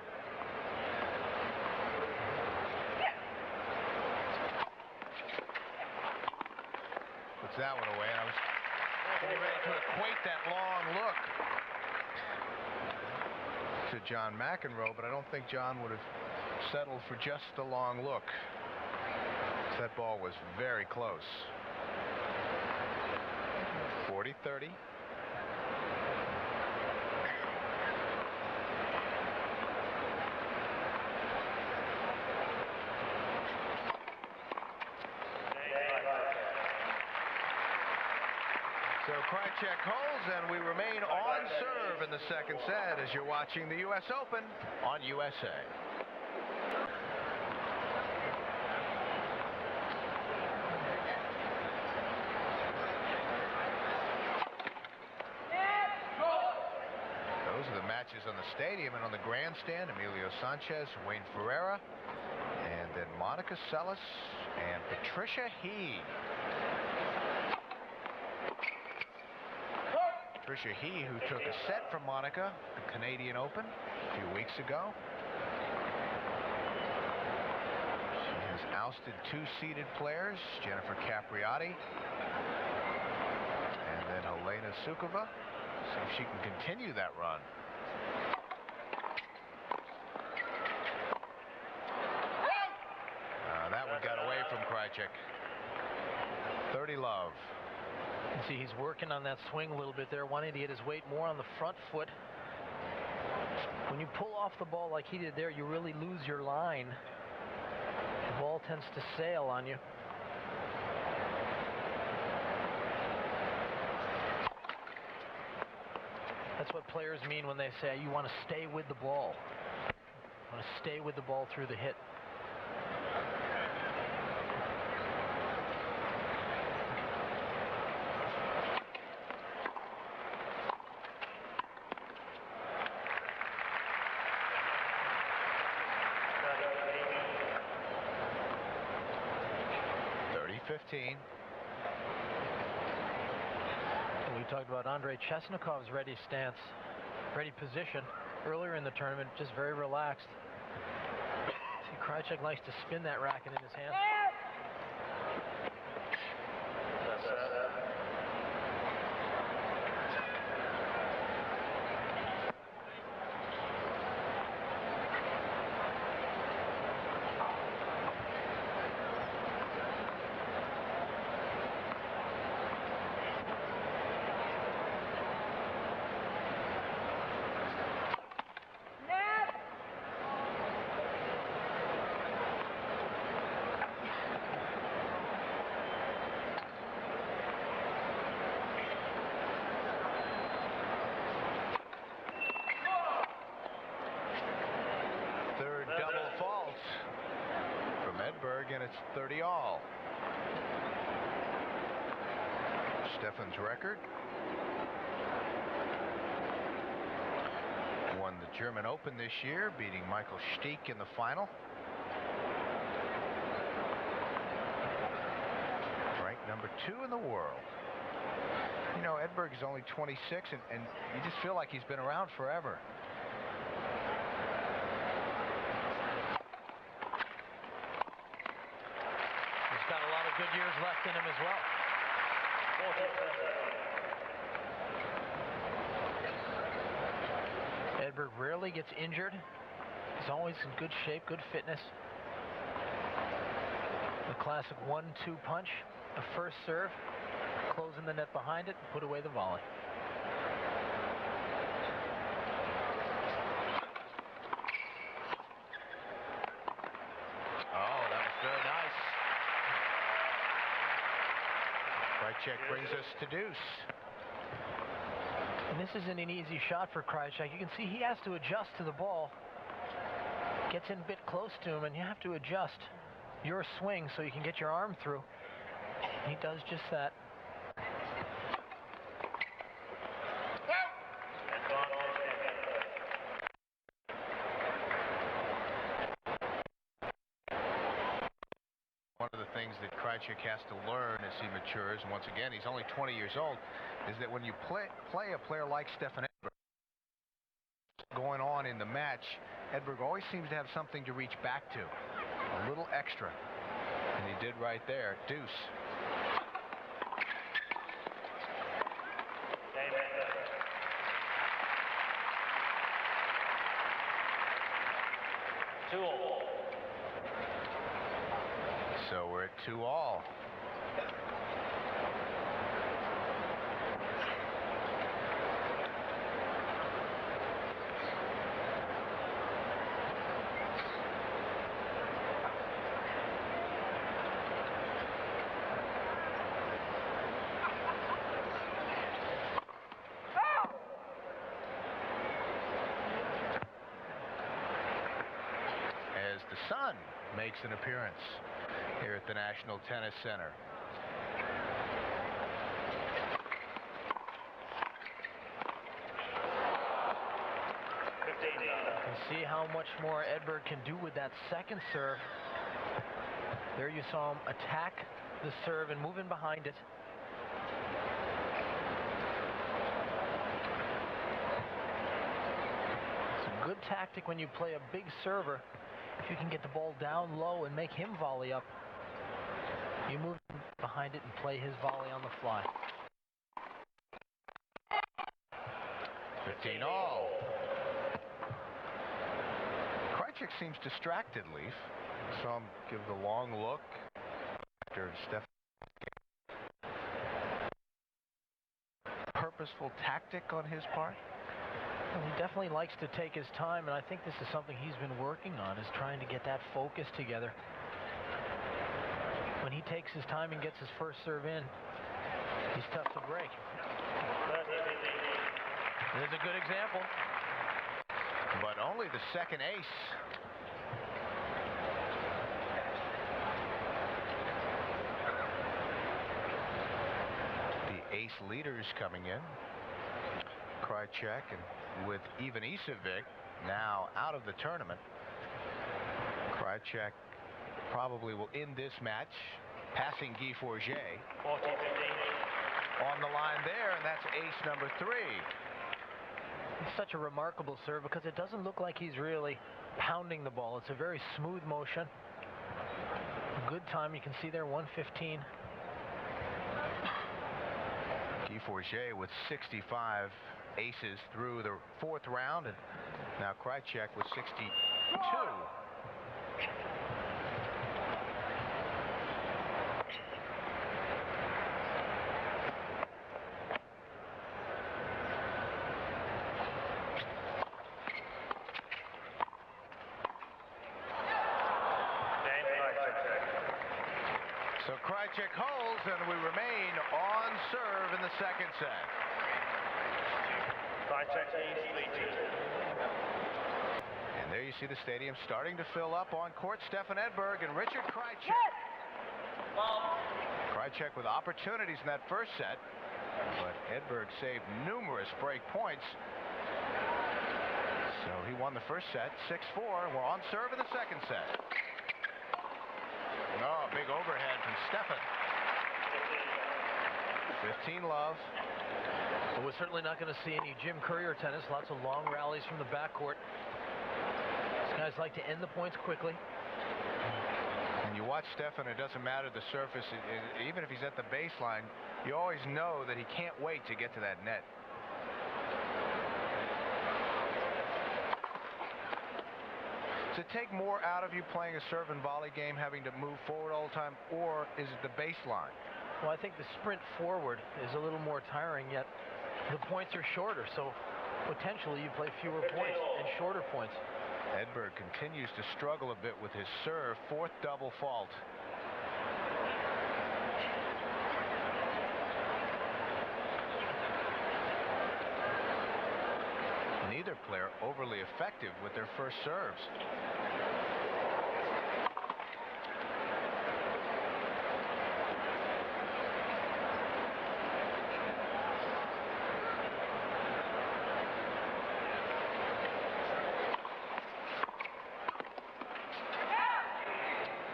Puts that one away, and I was getting ready to equate that long look. to John McEnroe, but I don't think John would have settled for just the long look. That ball was very close. 40-30. So Krajicek holds, and we remain on serve in the second set as you're watching the U.S. Open on USA. Those are the matches on the stadium, and on the grandstand, Emilio Sanchez, Wayne Ferreira, and then Monica Seles and Patricia He. Patricia He, who took a set from Monica at the Canadian Open a few weeks ago. She has ousted two seeded players, Jennifer Capriati and then Helena Sukova. See if she can continue that run. That one got away from Krajicek. 30 love. See, he's working on that swing a little bit there, wanting to get his weight more on the front foot. When you pull off the ball like he did there, you really lose your line. The ball tends to sail on you. That's what players mean when they say you want to stay with the ball. You want to stay with the ball through the hit. We talked about Andrei Chesnikov's ready stance, ready position earlier in the tournament, just very relaxed. See, Krajicek likes to spin that racket in his hand. Edberg, and it's 30 all. Stefan's record. Won the German Open this year, beating Michael Stich in the final. Ranked number 2 in the world. You know, Edberg is only 26, and you just feel like he's been around forever. Good years left in him as well. Edberg rarely gets injured. He's always in good shape, good fitness. The classic 1-2 punch, the first serve, closing the net behind it, put away the volley. Oh, that was very nice. Krajicek brings us to deuce. And this isn't an easy shot for Krajicek. You can see he has to adjust to the ball. Gets in a bit close to him, and you have to adjust your swing so you can get your arm through. He does just that. One of the things that Krajicek has to learn as he matures, and once again, he's only 20 years old, is that when you play a player like Stefan Edberg going on in the match, Edberg always seems to have something to reach back to, a little extra, and he did right there. Deuce. 2-all. So we're at 2-all. As the sun makes an appearance here at the National Tennis Center. You can see how much more Edberg can do with that second serve. There you saw him attack the serve and move in behind it. It's a good tactic when you play a big server. If you can get the ball down low and make him volley up, you move behind it and play his volley on the fly. 15-all. Krajicek seems distracted, Leaf. Saw him give the long look after Stefan. Purposeful tactic on his part. Well, he definitely likes to take his time, and I think this is something he's been working on, is trying to get that focus together. When he takes his time and gets his first serve in, he's tough to break. There's a good example. But only the second ace. The ace leaders coming in. Krajicek, and with even Isevic now out of the tournament, Krajicek probably will end this match, passing Guy Forget. On the line there, and that's ace number 3. It's such a remarkable serve because it doesn't look like he's really pounding the ball. It's a very smooth motion. A good time. You can see there 115. Guy Forget with 65 aces through the 4th round, and now Krajicek with 62. So Krajicek holds, and we remain on serve in the second set. And there you see the stadium starting to fill up. On court, Stefan Edberg and Richard Krajicek. Krajicek with opportunities in that first set, but Edberg saved numerous break points. So he won the first set, 6-4. We're on serve in the second set. Oh, big overhead from Stefan. 15-love. Well, we're certainly not going to see any Jim Courier tennis. Lots of long rallies from the backcourt. These guys like to end the points quickly. And you watch Stefan, it doesn't matter the surface. Even if he's at the baseline, you always know that he can't wait to get to that net. Does it take more out of you playing a serve and volley game, having to move forward all the time, or is it the baseline? Well, I think the sprint forward is a little more tiring, yet the points are shorter, so potentially you play fewer points and shorter points. Edberg continues to struggle a bit with his serve, 4th double fault. Neither player overly effective with their first serves.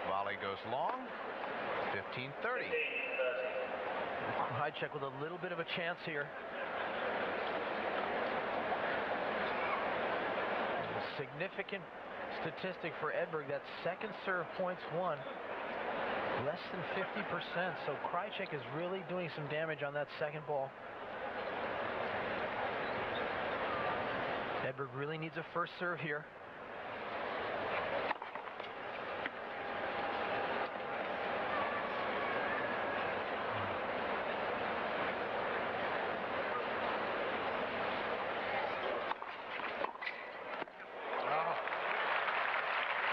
Volley goes long, 15-30. Krajicek with a little bit of a chance here. Significant statistic for Edberg, that second serve points won, less than 50%. So Krajicek is really doing some damage on that second ball. Edberg really needs a first serve here.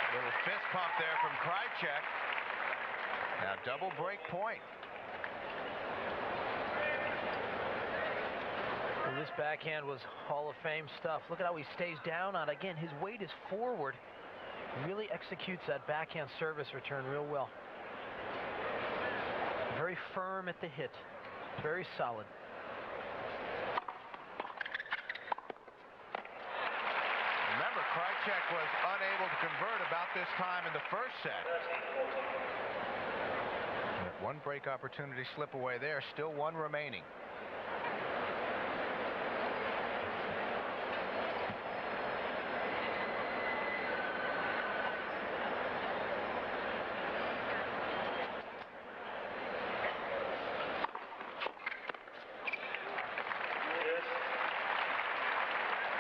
Little fist pump there from Krajicek. Now double break point. Well, this backhand was Hall of Fame stuff. Look at how he stays down on. Again, his weight is forward. Really executes that backhand service return real well. Very firm at the hit. Very solid. Remember, Krajicek was unable to convert about this time in the first set. Let one break opportunity slip away there. Still one remaining.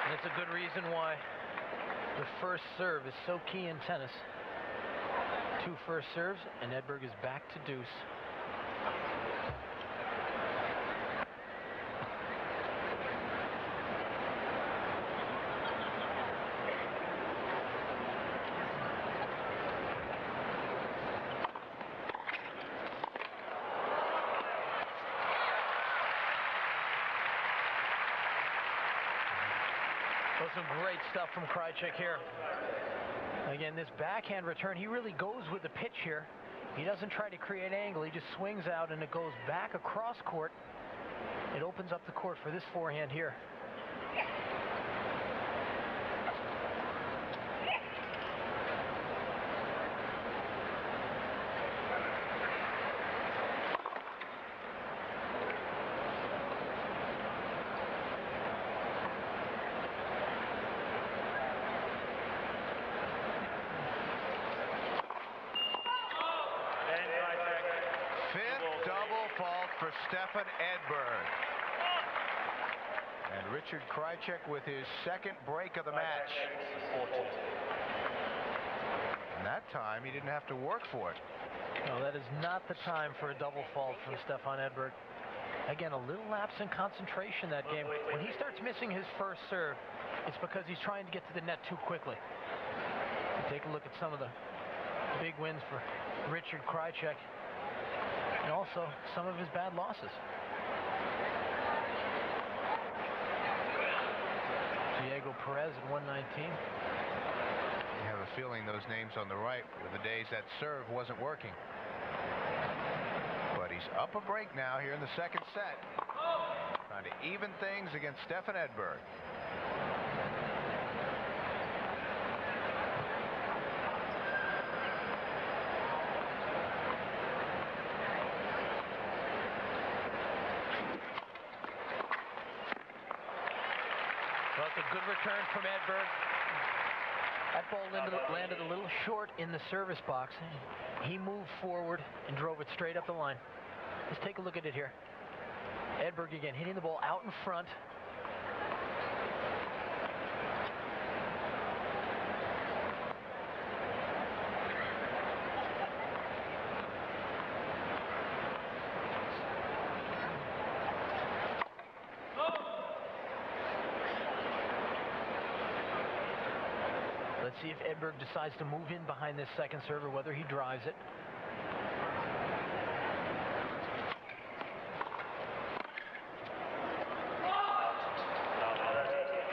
That's a good reason why the first serve is so key in tennis. 2 first serves, and Edberg is back to deuce. Some great stuff from Krajicek here. Again, this backhand return, he really goes with the pitch here. He doesn't try to create angle. He just swings out and it goes back across court. It opens up the court for this forehand here. For Stefan Edberg. And Richard Krajicek with his second break of the match. And that time he didn't have to work for it. No, that is not the time for a double fault from Stefan Edberg. Again, a little lapse in concentration that game. When he starts missing his first serve, it's because he's trying to get to the net too quickly. Take a look at some of the big wins for Richard Krajicek. And also some of his bad losses. Diego Perez at 119. I have a feeling those names on the right were the days that serve wasn't working. But he's up a break now here in the second set. Trying to even things against Stefan Edberg. Well, it's a good return from Edberg. That ball landed a little short in the service box. He moved forward and drove it straight up the line. Let's take a look at it here. Edberg again hitting the ball out in front. Let's see if Edberg decides to move in behind this second serve or whether he drives it.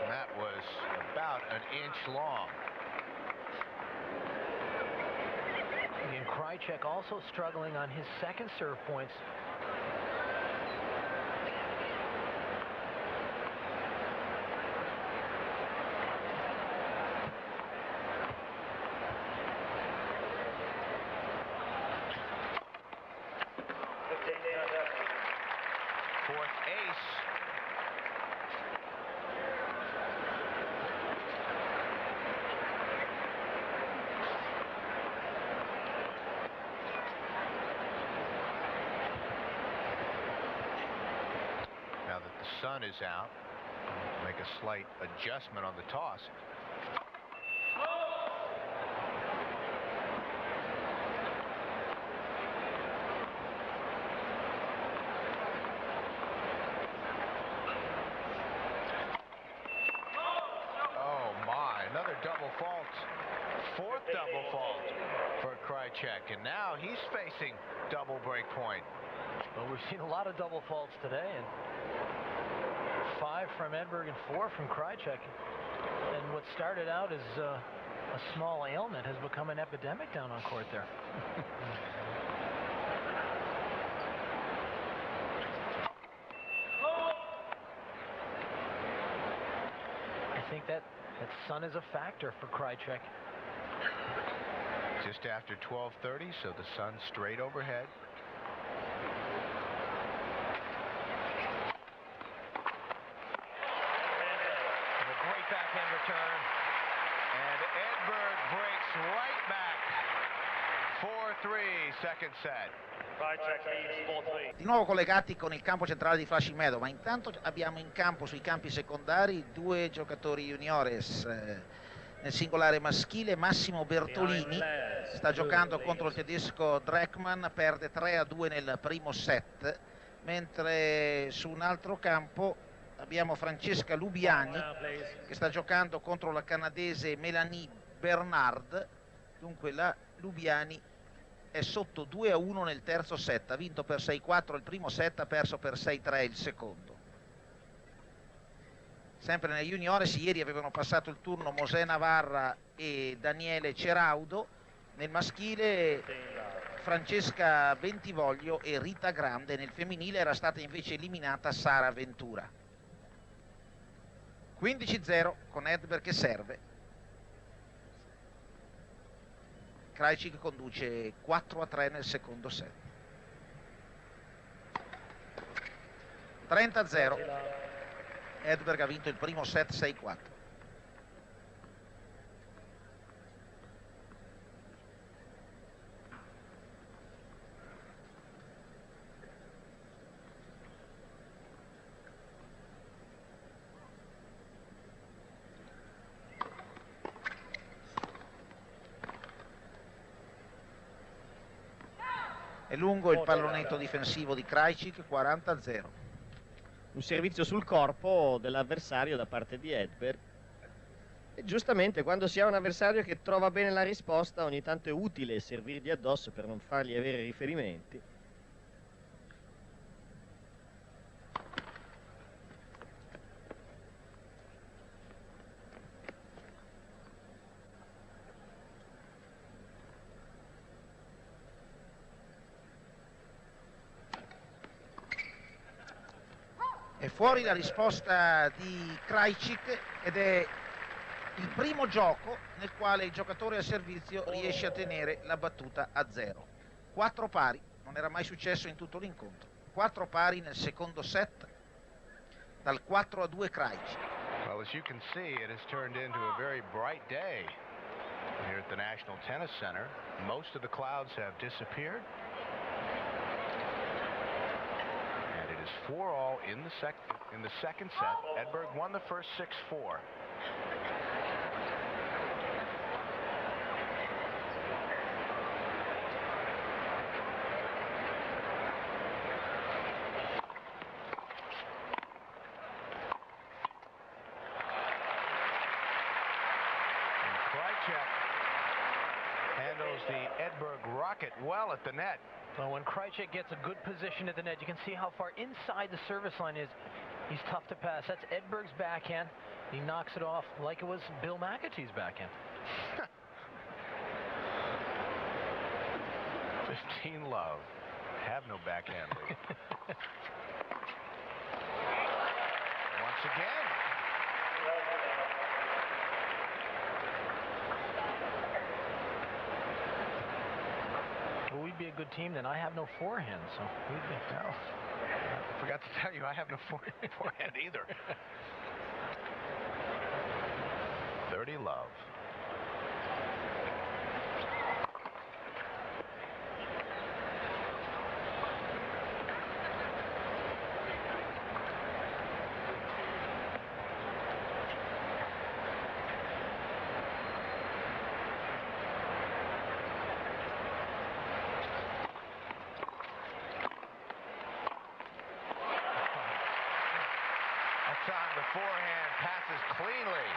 And that was about an inch long. Again, Krajicek also struggling on his second serve points. Fourth ace. Now that the sun is out, make a slight adjustment on the toss. Double fault fourth double fault for Krajicek, and now he's facing double break point. Well, we've seen a lot of double faults today, and 5 from Edberg and 4 from Krajicek. And what started out as a small ailment has become an epidemic down on court there. I think that sun is a factor for Krajicek. Just after 12:30, so the sun's straight overhead. And a great backhand return. And Edberg breaks right back. 4-3, second set. Di nuovo collegati con il campo centrale di Flushing Meadow, ma intanto abbiamo in campo sui campi secondari 2 giocatori juniores. Nel singolare maschile Massimo Bertolini sta giocando contro il tedesco Dreckmann, perde 3-2 nel primo set, mentre su un altro campo abbiamo Francesca Lubiani che sta giocando contro la canadese Melanie Bernard. Dunque la Lubiani è sotto 2-1 nel terzo set, ha vinto per 6-4 il primo set, ha perso per 6-3 il secondo. Sempre nei juniores ieri avevano passato il turno Mosè Navarra e Daniele Ceraudo, nel maschile Francesca Bentivoglio e Rita Grande, nel femminile era stata invece eliminata Sara Ventura. 15-0 con Edberg che serve. Krajicek conduce 4-3 nel secondo set. 30-0. Edberg ha vinto il primo set 6-4. È lungo il pallonetto difensivo di Krajicek, 40-0. Un servizio sul corpo dell'avversario da parte di Edberg. E giustamente quando si ha un avversario che trova bene la risposta, ogni tanto è utile servirgli addosso per non fargli avere riferimenti. È fuori la risposta di Krajicek ed è il primo gioco nel quale il giocatore al servizio riesce a tenere la battuta a 0. 4 pari, non era mai successo in tutto l'incontro. 4 pari nel secondo set, dal 4-2 Krajicek. Well, as you can see, it has turned into a very bright day here at the National Tennis Center. Most of the clouds have disappeared. 4-all in the second set. Edberg won the first 6-4. And Krajicek handles the Edberg rocket well at the net. Well, when Krajicek gets a good position at the net, you can see how far inside the service line is. He's tough to pass. That's Edberg's backhand. He knocks it off like it was Bill McAtee's backhand. 15 love. Have no backhand lead. Once again. Well, we'd be a good team then. I have no forehand, so we'd be... No. I forgot to tell you, I have no forehand either. 30 love. The forehand passes cleanly.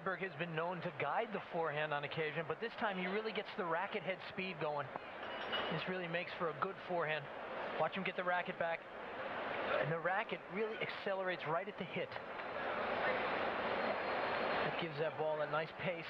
Edberg has been known to guide the forehand on occasion, but this time he really gets the racket head speed going. This really makes for a good forehand. Watch him get the racket back. And the racket really accelerates right at the hit. That gives that ball a nice pace.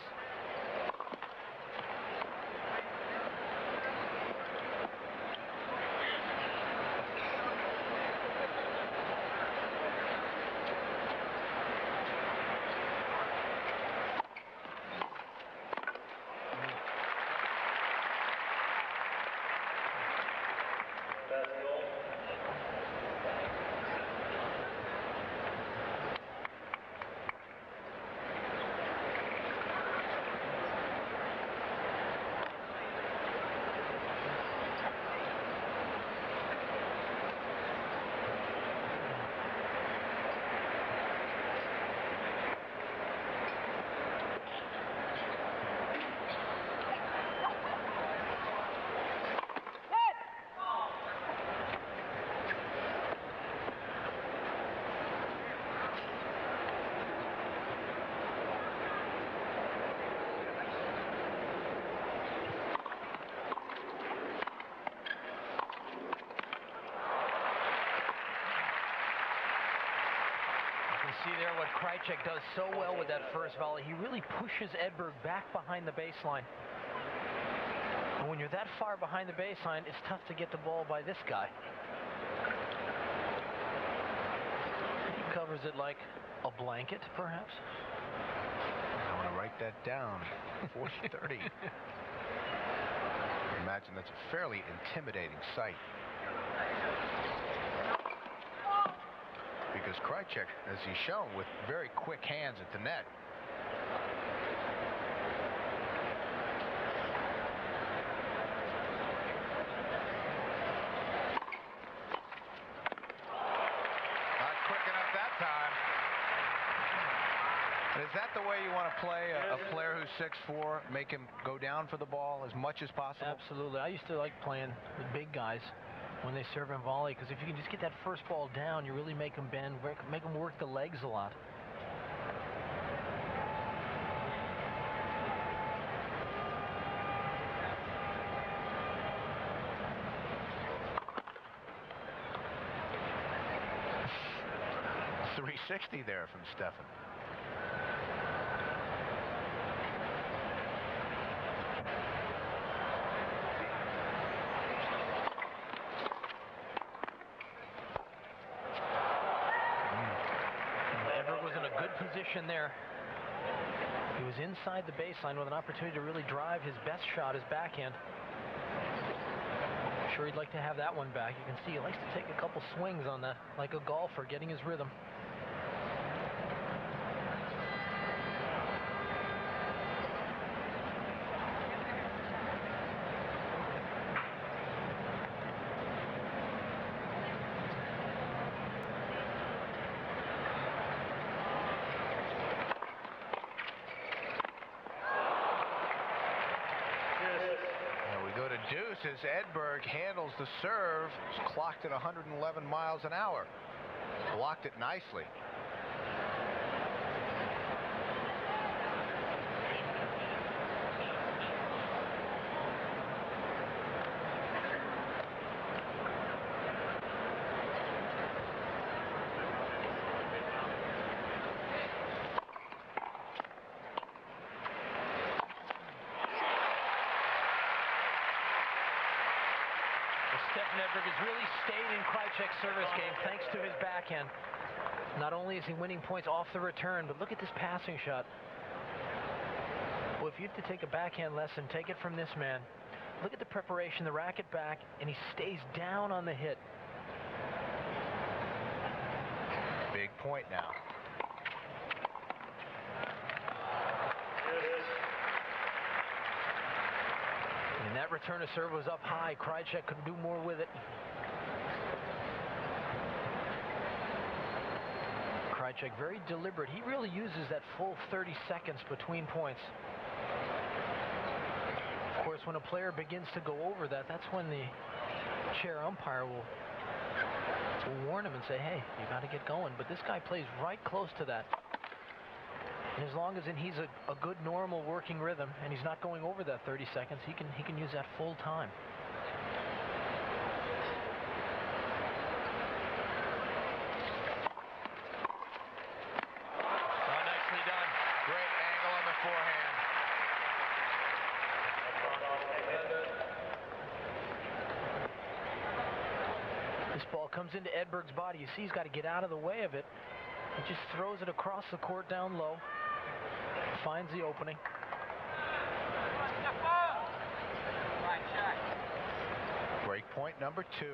See there what Krajicek does so well with that first volley. He really pushes Edberg back behind the baseline. And when you're that far behind the baseline, it's tough to get the ball by this guy. He covers it like a blanket, perhaps. I want to write that down. 430. Imagine that's a fairly intimidating sight. Because Krajicek, as he's shown, with very quick hands at the net. Not quick enough that time. Is that the way you want to play a player who's 6'4", make him go down for the ball as much as possible? Absolutely. I used to like playing with big guys when they serve and volley, because if you can just get that first ball down, you really make them bend, make them work the legs a lot. .360 there from Stefan. Position there. He was inside the baseline with an opportunity to really drive his best shot, his backhand. I'm sure he'd like to have that one back. You can see he likes to take a couple swings on that, like a golfer, getting his rhythm. Deuce as Edberg handles the serve. It's clocked at 111 miles an hour. Blocked it nicely. Stefan Edberg has really stayed in Krajicek's service game thanks to his backhand. Not only is he winning points off the return, but look at this passing shot. Well, if you have to take a backhand lesson, take it from this man. Look at the preparation, the racket back, and he stays down on the hit. Big point now. And that return of serve was up high. Krajicek could do more with it. Krajicek very deliberate. He really uses that full 30 seconds between points. Of course, when a player begins to go over that, that's when the chair umpire will warn him and say, hey, you got to get going. But this guy plays right close to that. As long as he's a good normal working rhythm and he's not going over that 30 seconds, he can use that full time. Oh, nicely done. Great angle on the forehand. This ball comes into Edberg's body. You see he's got to get out of the way of it. He just throws it across the court down low. Finds the opening. Break point number 2.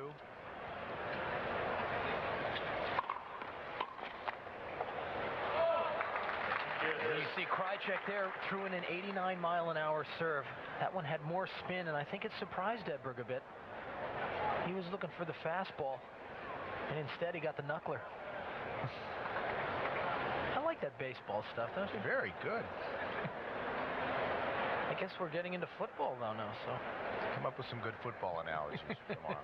You see Krajicek there threw in an 89-mile-an-hour serve. That one had more spin, and I think it surprised Edberg a bit. He was looking for the fastball, and instead he got the knuckler. I like that baseball stuff, don't you? Very good. I guess we're getting into football now, so. Come up with some good football analogies tomorrow.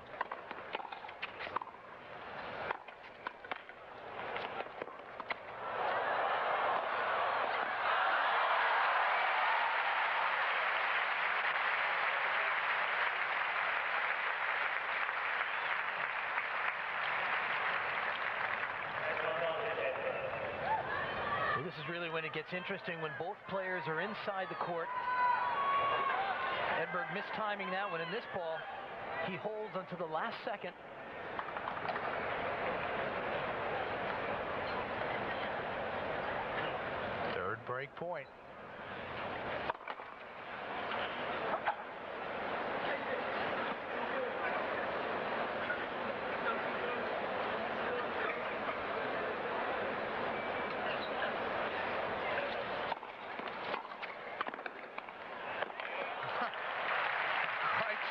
Well, this is really when it gets interesting, when both players are inside the court. Edberg mistiming that one. In this ball, he holds until the last second. Third break point.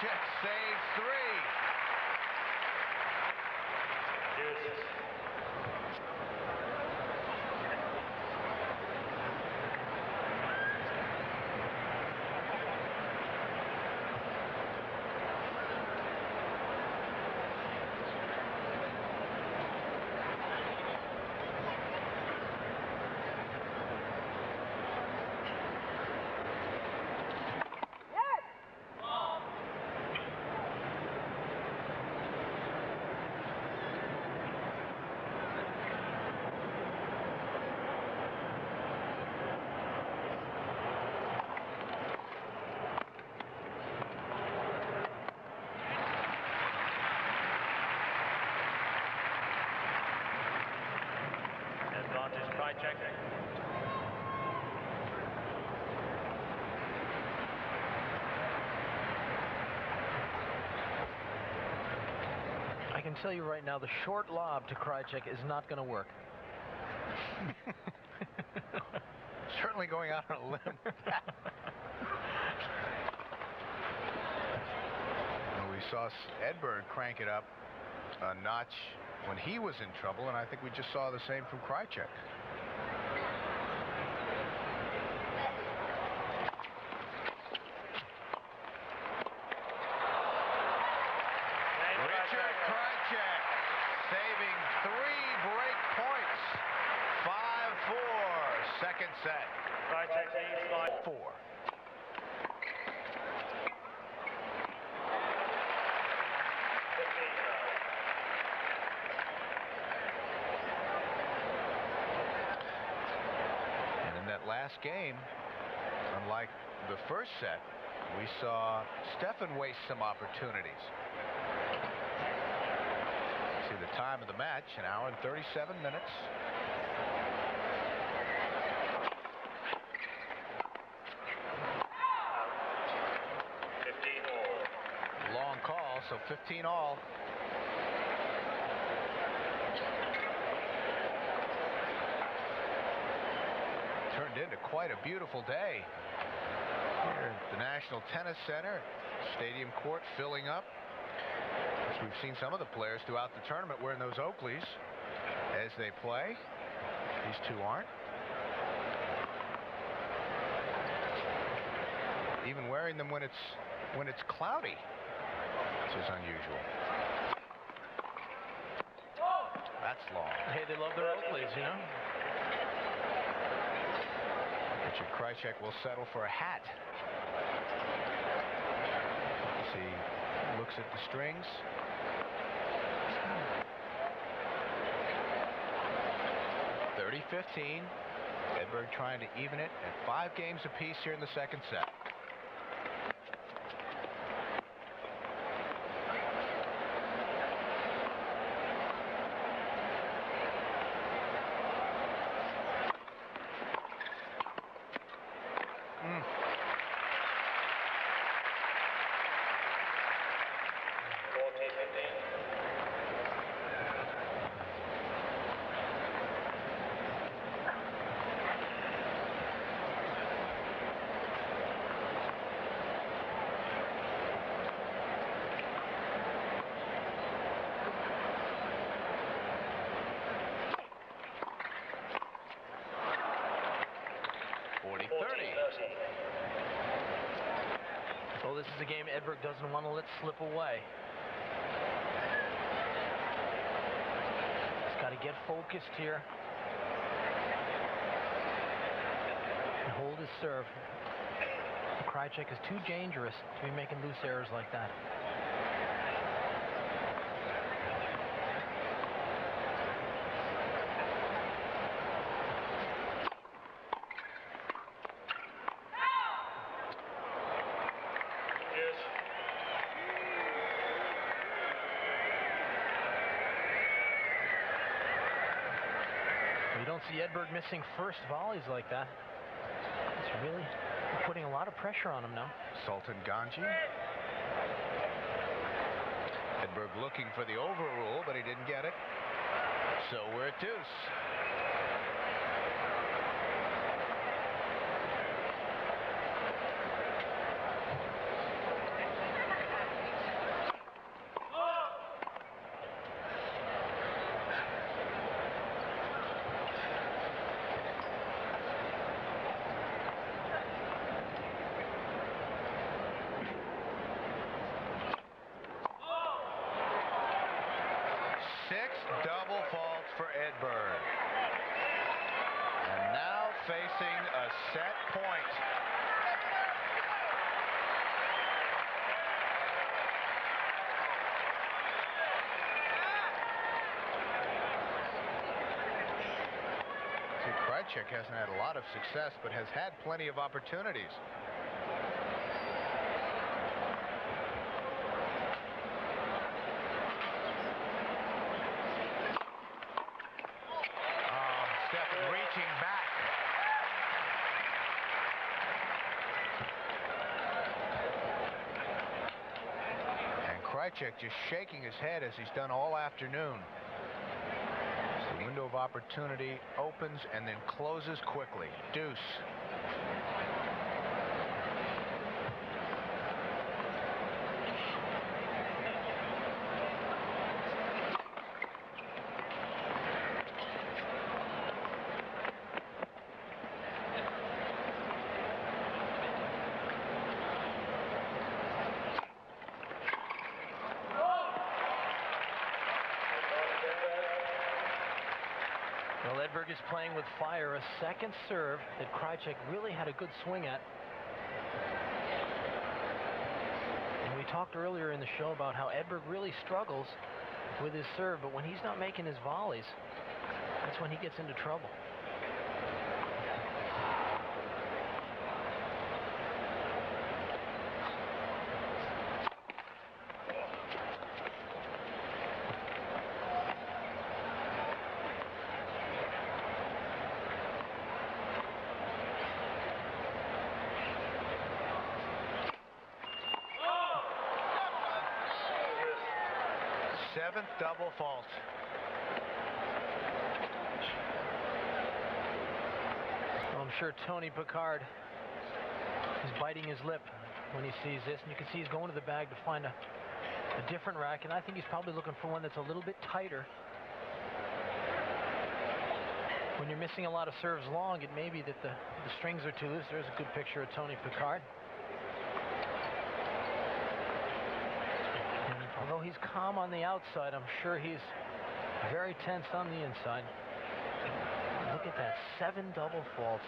Krajicek saves 3. Krajicek. I can tell you right now, the short lob to Krajicek is not going to work. Certainly going out on a limb. And we saw Edberg crank it up a notch when he was in trouble, and I think we just saw the same from Krajicek. Richard Krajicek saving 3 break points. 5-4, second set. Krajicek leads 5-4. And in that last game, unlike the first set, we saw Stefan waste some opportunities. See the time of the match, 1 hour and 37 minutes. Long call, so 15 all. Turned into quite a beautiful day here at the National Tennis Center. Stadium court filling up. As we've seen some of the players throughout the tournament wearing those Oakleys as they play. These two aren't. Even wearing them when it's cloudy, which is unusual. That's long. Hey, they love their Oakleys, you know? Richard Krajicek will settle for a hat. As he looks at the strings. (30-15). Edberg trying to even it at 5 games apiece here in the second set. So this is a game Edberg doesn't want to let slip away. He's got to get focused here and hold his serve. Krajicek is too dangerous to be making loose errors like that. You don't see Edberg missing first volleys like that. It's really putting a lot of pressure on him now. Sultan Ganji. Edberg looking for the overrule, but he didn't get it. So we're at deuce. Double faults for Edberg. And now facing a set point. See, Krajicek hasn't had a lot of success, but has had plenty of opportunities. Stefan reaching back. And Krajicek just shaking his head as he's done all afternoon. The window of opportunity opens and then closes quickly. Deuce. Well, Edberg is playing with fire. A second serve that Krajicek really had a good swing at. And we talked earlier in the show about how Edberg really struggles with his serve, but when he's not making his volleys, that's when he gets into trouble. Seventh double fault. Well, I'm sure Tony Picard is biting his lip when he sees this, and you can see he's going to the bag to find a different racket, and I think he's probably looking for one that's a little bit tighter. When you're missing a lot of serves long, it may be that the strings are too loose. There's a good picture of Tony Picard. Although he's calm on the outside, I'm sure he's very tense on the inside. Look at that, 7 double faults.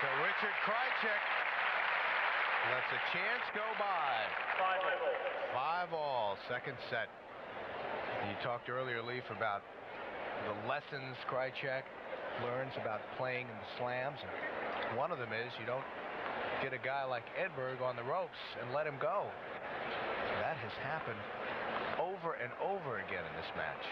So Richard Krajicek lets a chance go by. 5-all, second set. You talked earlier, Leaf, about the lessons Krajicek learns about playing in the slams. And one of them is you don't get a guy like Edberg on the ropes and let him go. That has happened over and over again in this match.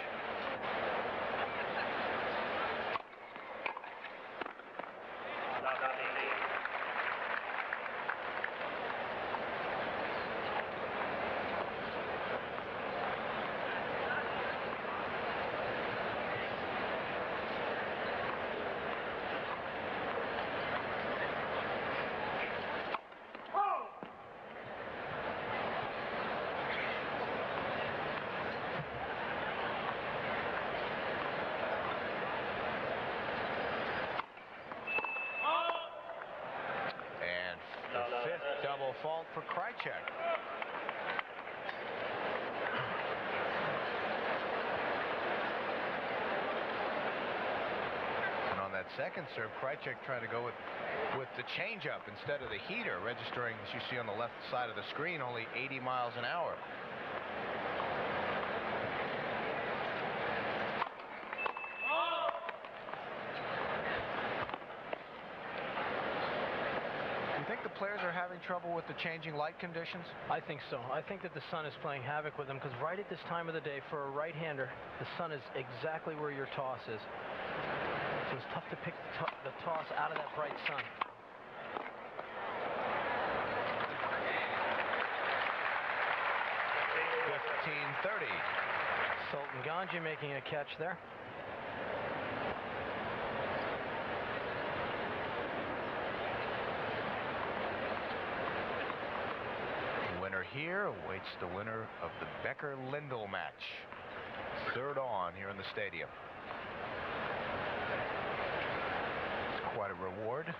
Fifth double fault for Krajicek. And on that second serve, Krajicek trying to go with the changeup instead of the heater, registering, as you see on the left side of the screen, only 80 miles an hour. Players are having trouble with the changing light conditions? I think so. I think that the sun is playing havoc with them, because right at this time of the day for a right-hander, the sun is exactly where your toss is. So it's tough to pick the toss out of that bright sun. $15-30. Sultan Ganji making a catch there. Here awaits the winner of the Becker-Lindell match. Third on here in the stadium. It's quite a reward.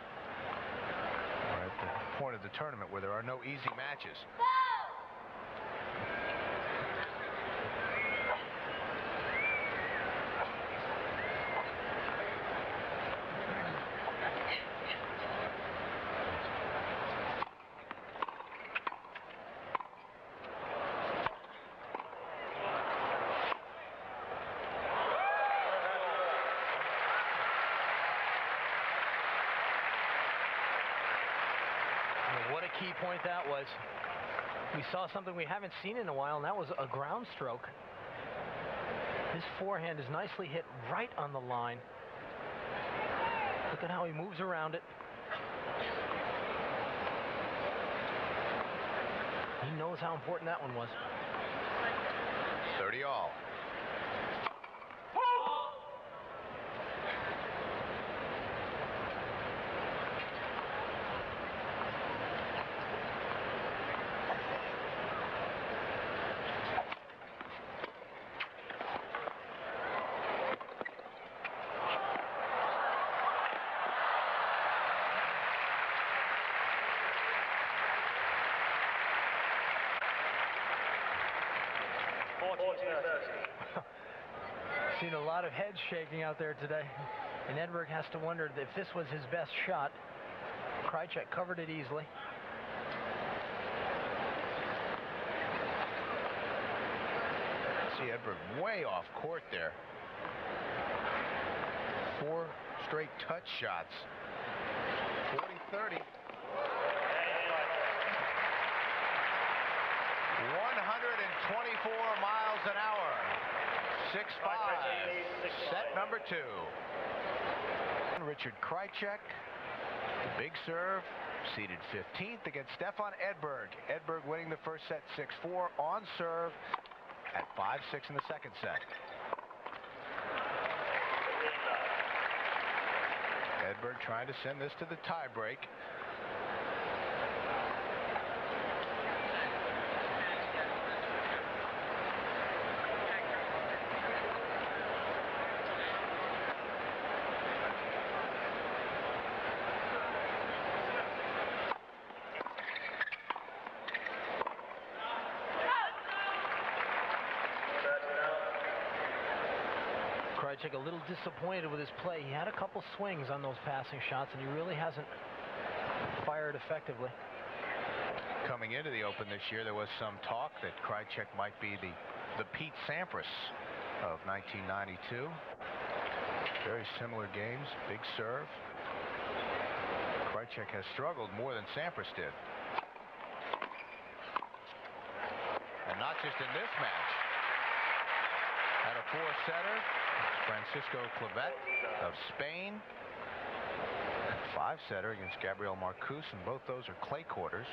We're at the point of the tournament where there are no easy matches. What a key point that was. We saw something we haven't seen in a while, and that was a ground stroke. His forehand is nicely hit right on the line. Look at how he moves around it. He knows how important that one was. 30-all. Seen a lot of heads shaking out there today, and Edberg has to wonder if this was his best shot. Krajicek covered it easily. See Edberg way off court there. 4 straight touch shots. 40-30. 124 miles an hour. 6-5. Set number 2. Richard Krajicek, the big serve, seeded 15th against Stefan Edberg. Edberg winning the first set 6-4 on serve at 5-6 in the second set. Edberg trying to send this to the tiebreak. Krajicek a little disappointed with his play. He had a couple swings on those passing shots, and he really hasn't fired effectively. Coming into the Open this year, there was some talk that Krajicek might be the Pete Sampras of 1992. Very similar games, big serve. Krajicek has struggled more than Sampras did. And not just in this match. At a four-setter, Francisco Clavet of Spain. Five-setter against Gabriel Marcus, and both those are clay quarters.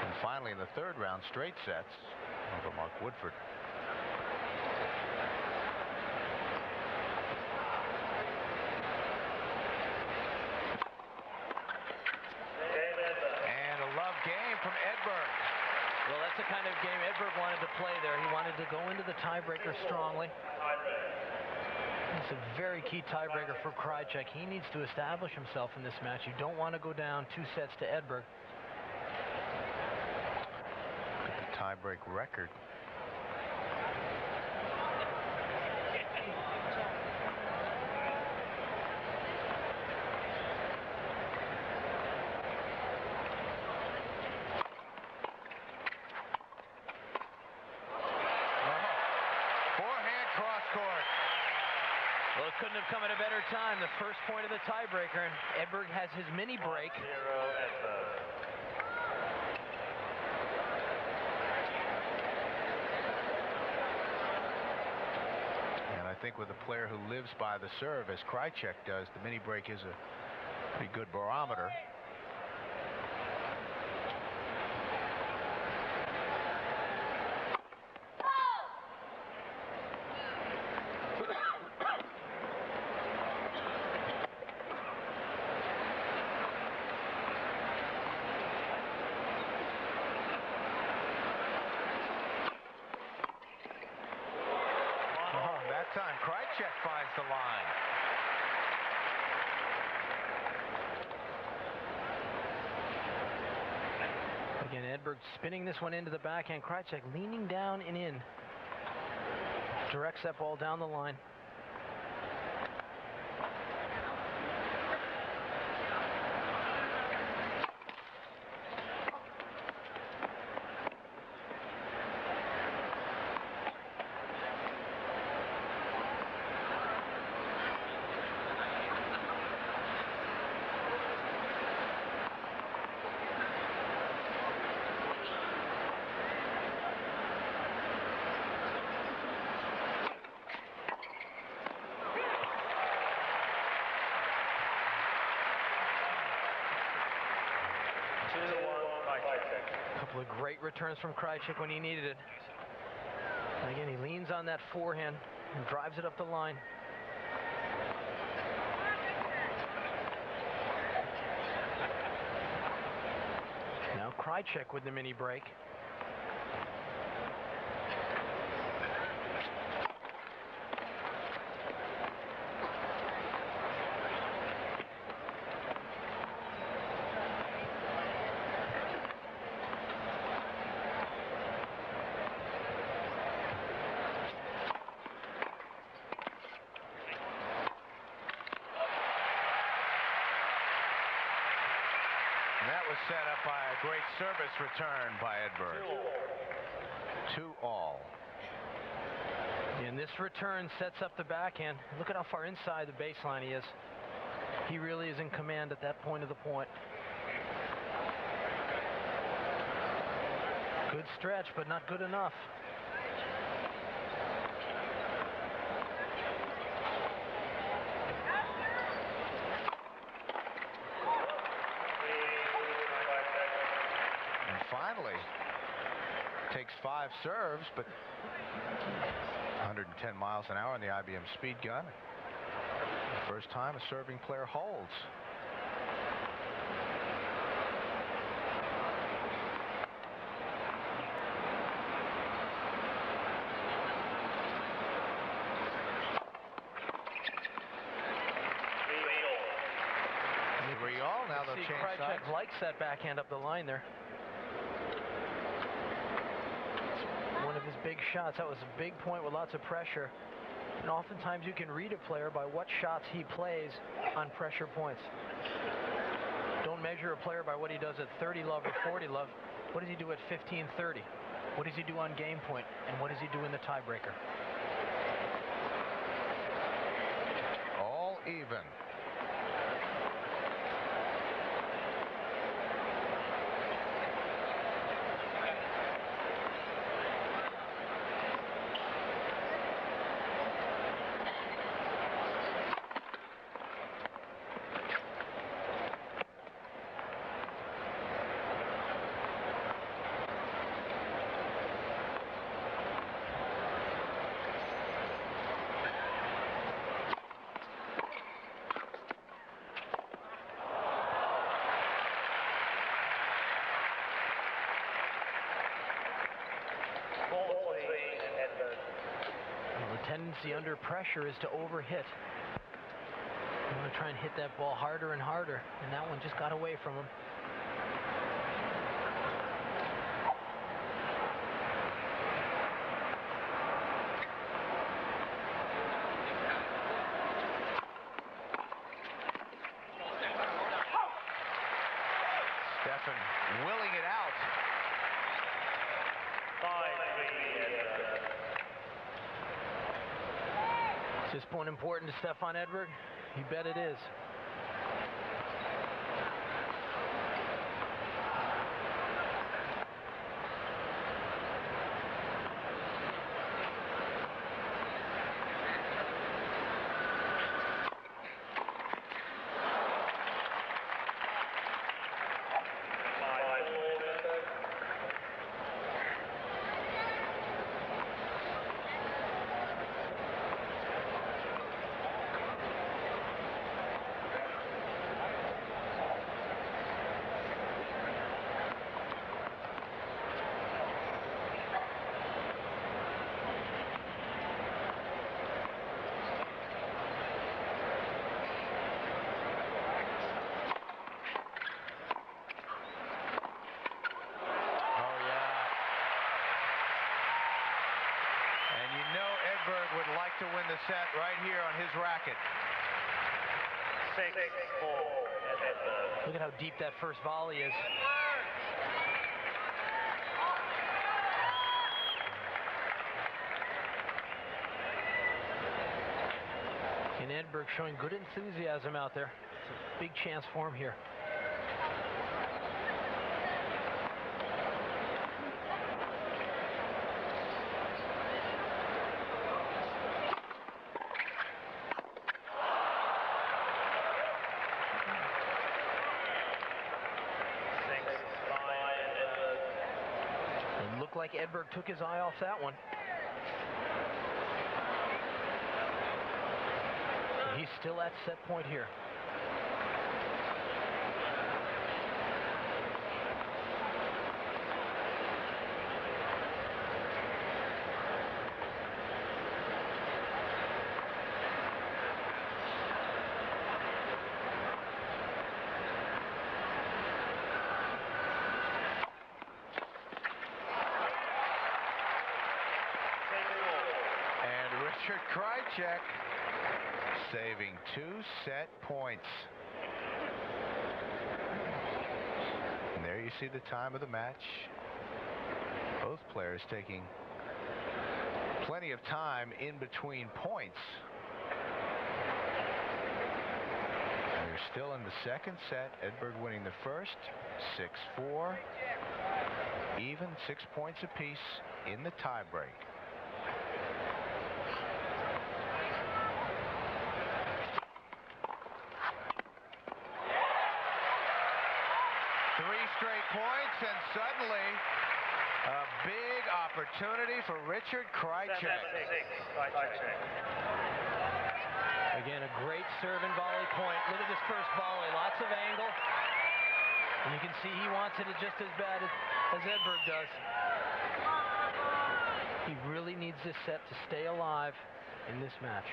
And finally, in the third round, straight sets over Mark Woodford. And a love game from Edberg. Well, that's the kind of game Edberg wanted to play there. He wanted to go into the tiebreaker strongly. It's a very key tiebreaker for Krajicek. He needs to establish himself in this match. You don't want to go down 2 sets to Edberg. Look at the tiebreak record. Well, it couldn't have come at a better time. The first point of the tiebreaker, and Edberg has his mini break. And I think with a player who lives by the serve, as Krajicek does, the mini break is a pretty good barometer. Time Krajicek finds the line. Again, Edberg spinning this one into the backhand. Krajicek leaning down and in. Directs that ball down the line. A couple of great returns from Krajicek when he needed it. And again, he leans on that forehand and drives it up the line. Now Krajicek with the mini break. That was set up by a great service return by Edberg. 2-all. And this return sets up the backhand. Look at how far inside the baseline he is. He really is in command at that point of the point. Good stretch, but not good enough. Finally, takes 5 serves, but 110 miles an hour on the IBM speed gun. First time a serving player holds. Now they'll change sides. Krajicek likes that backhand up the line there. One of his big shots. That was a big point with lots of pressure. And oftentimes you can read a player by what shots he plays on pressure points. Don't measure a player by what he does at 30 love or 40 love. What does he do at 15-30? What does he do on game point? And what does he do in the tiebreaker? All even. The tendency under pressure is to overhit. You want to try and hit that ball harder and harder, and that one just got away from him. Stefan willing it out. 5-3 Edberg. Is this point important to Stefan Edberg? You bet it is. Would like to win the set right here on his racket. 6-4 Edberg. Look at how deep that first volley is. And Edberg showing good enthusiasm out there. It's a big chance for him here. It looked like Edberg took his eye off that one. But he's still at set point here. Richard Krajicek saving 2 set points. And there you see the time of the match. Both players taking plenty of time in between points. And they're still in the second set. Edberg winning the first, 6-4. Even, 6 points apiece in the tiebreak. Straight points, and suddenly a big opportunity for Richard Krajicek. Again, a great serve and volley point. Look at this first volley, lots of angle. And you can see he wants it just as bad as Edberg does. He really needs this set to stay alive in this match.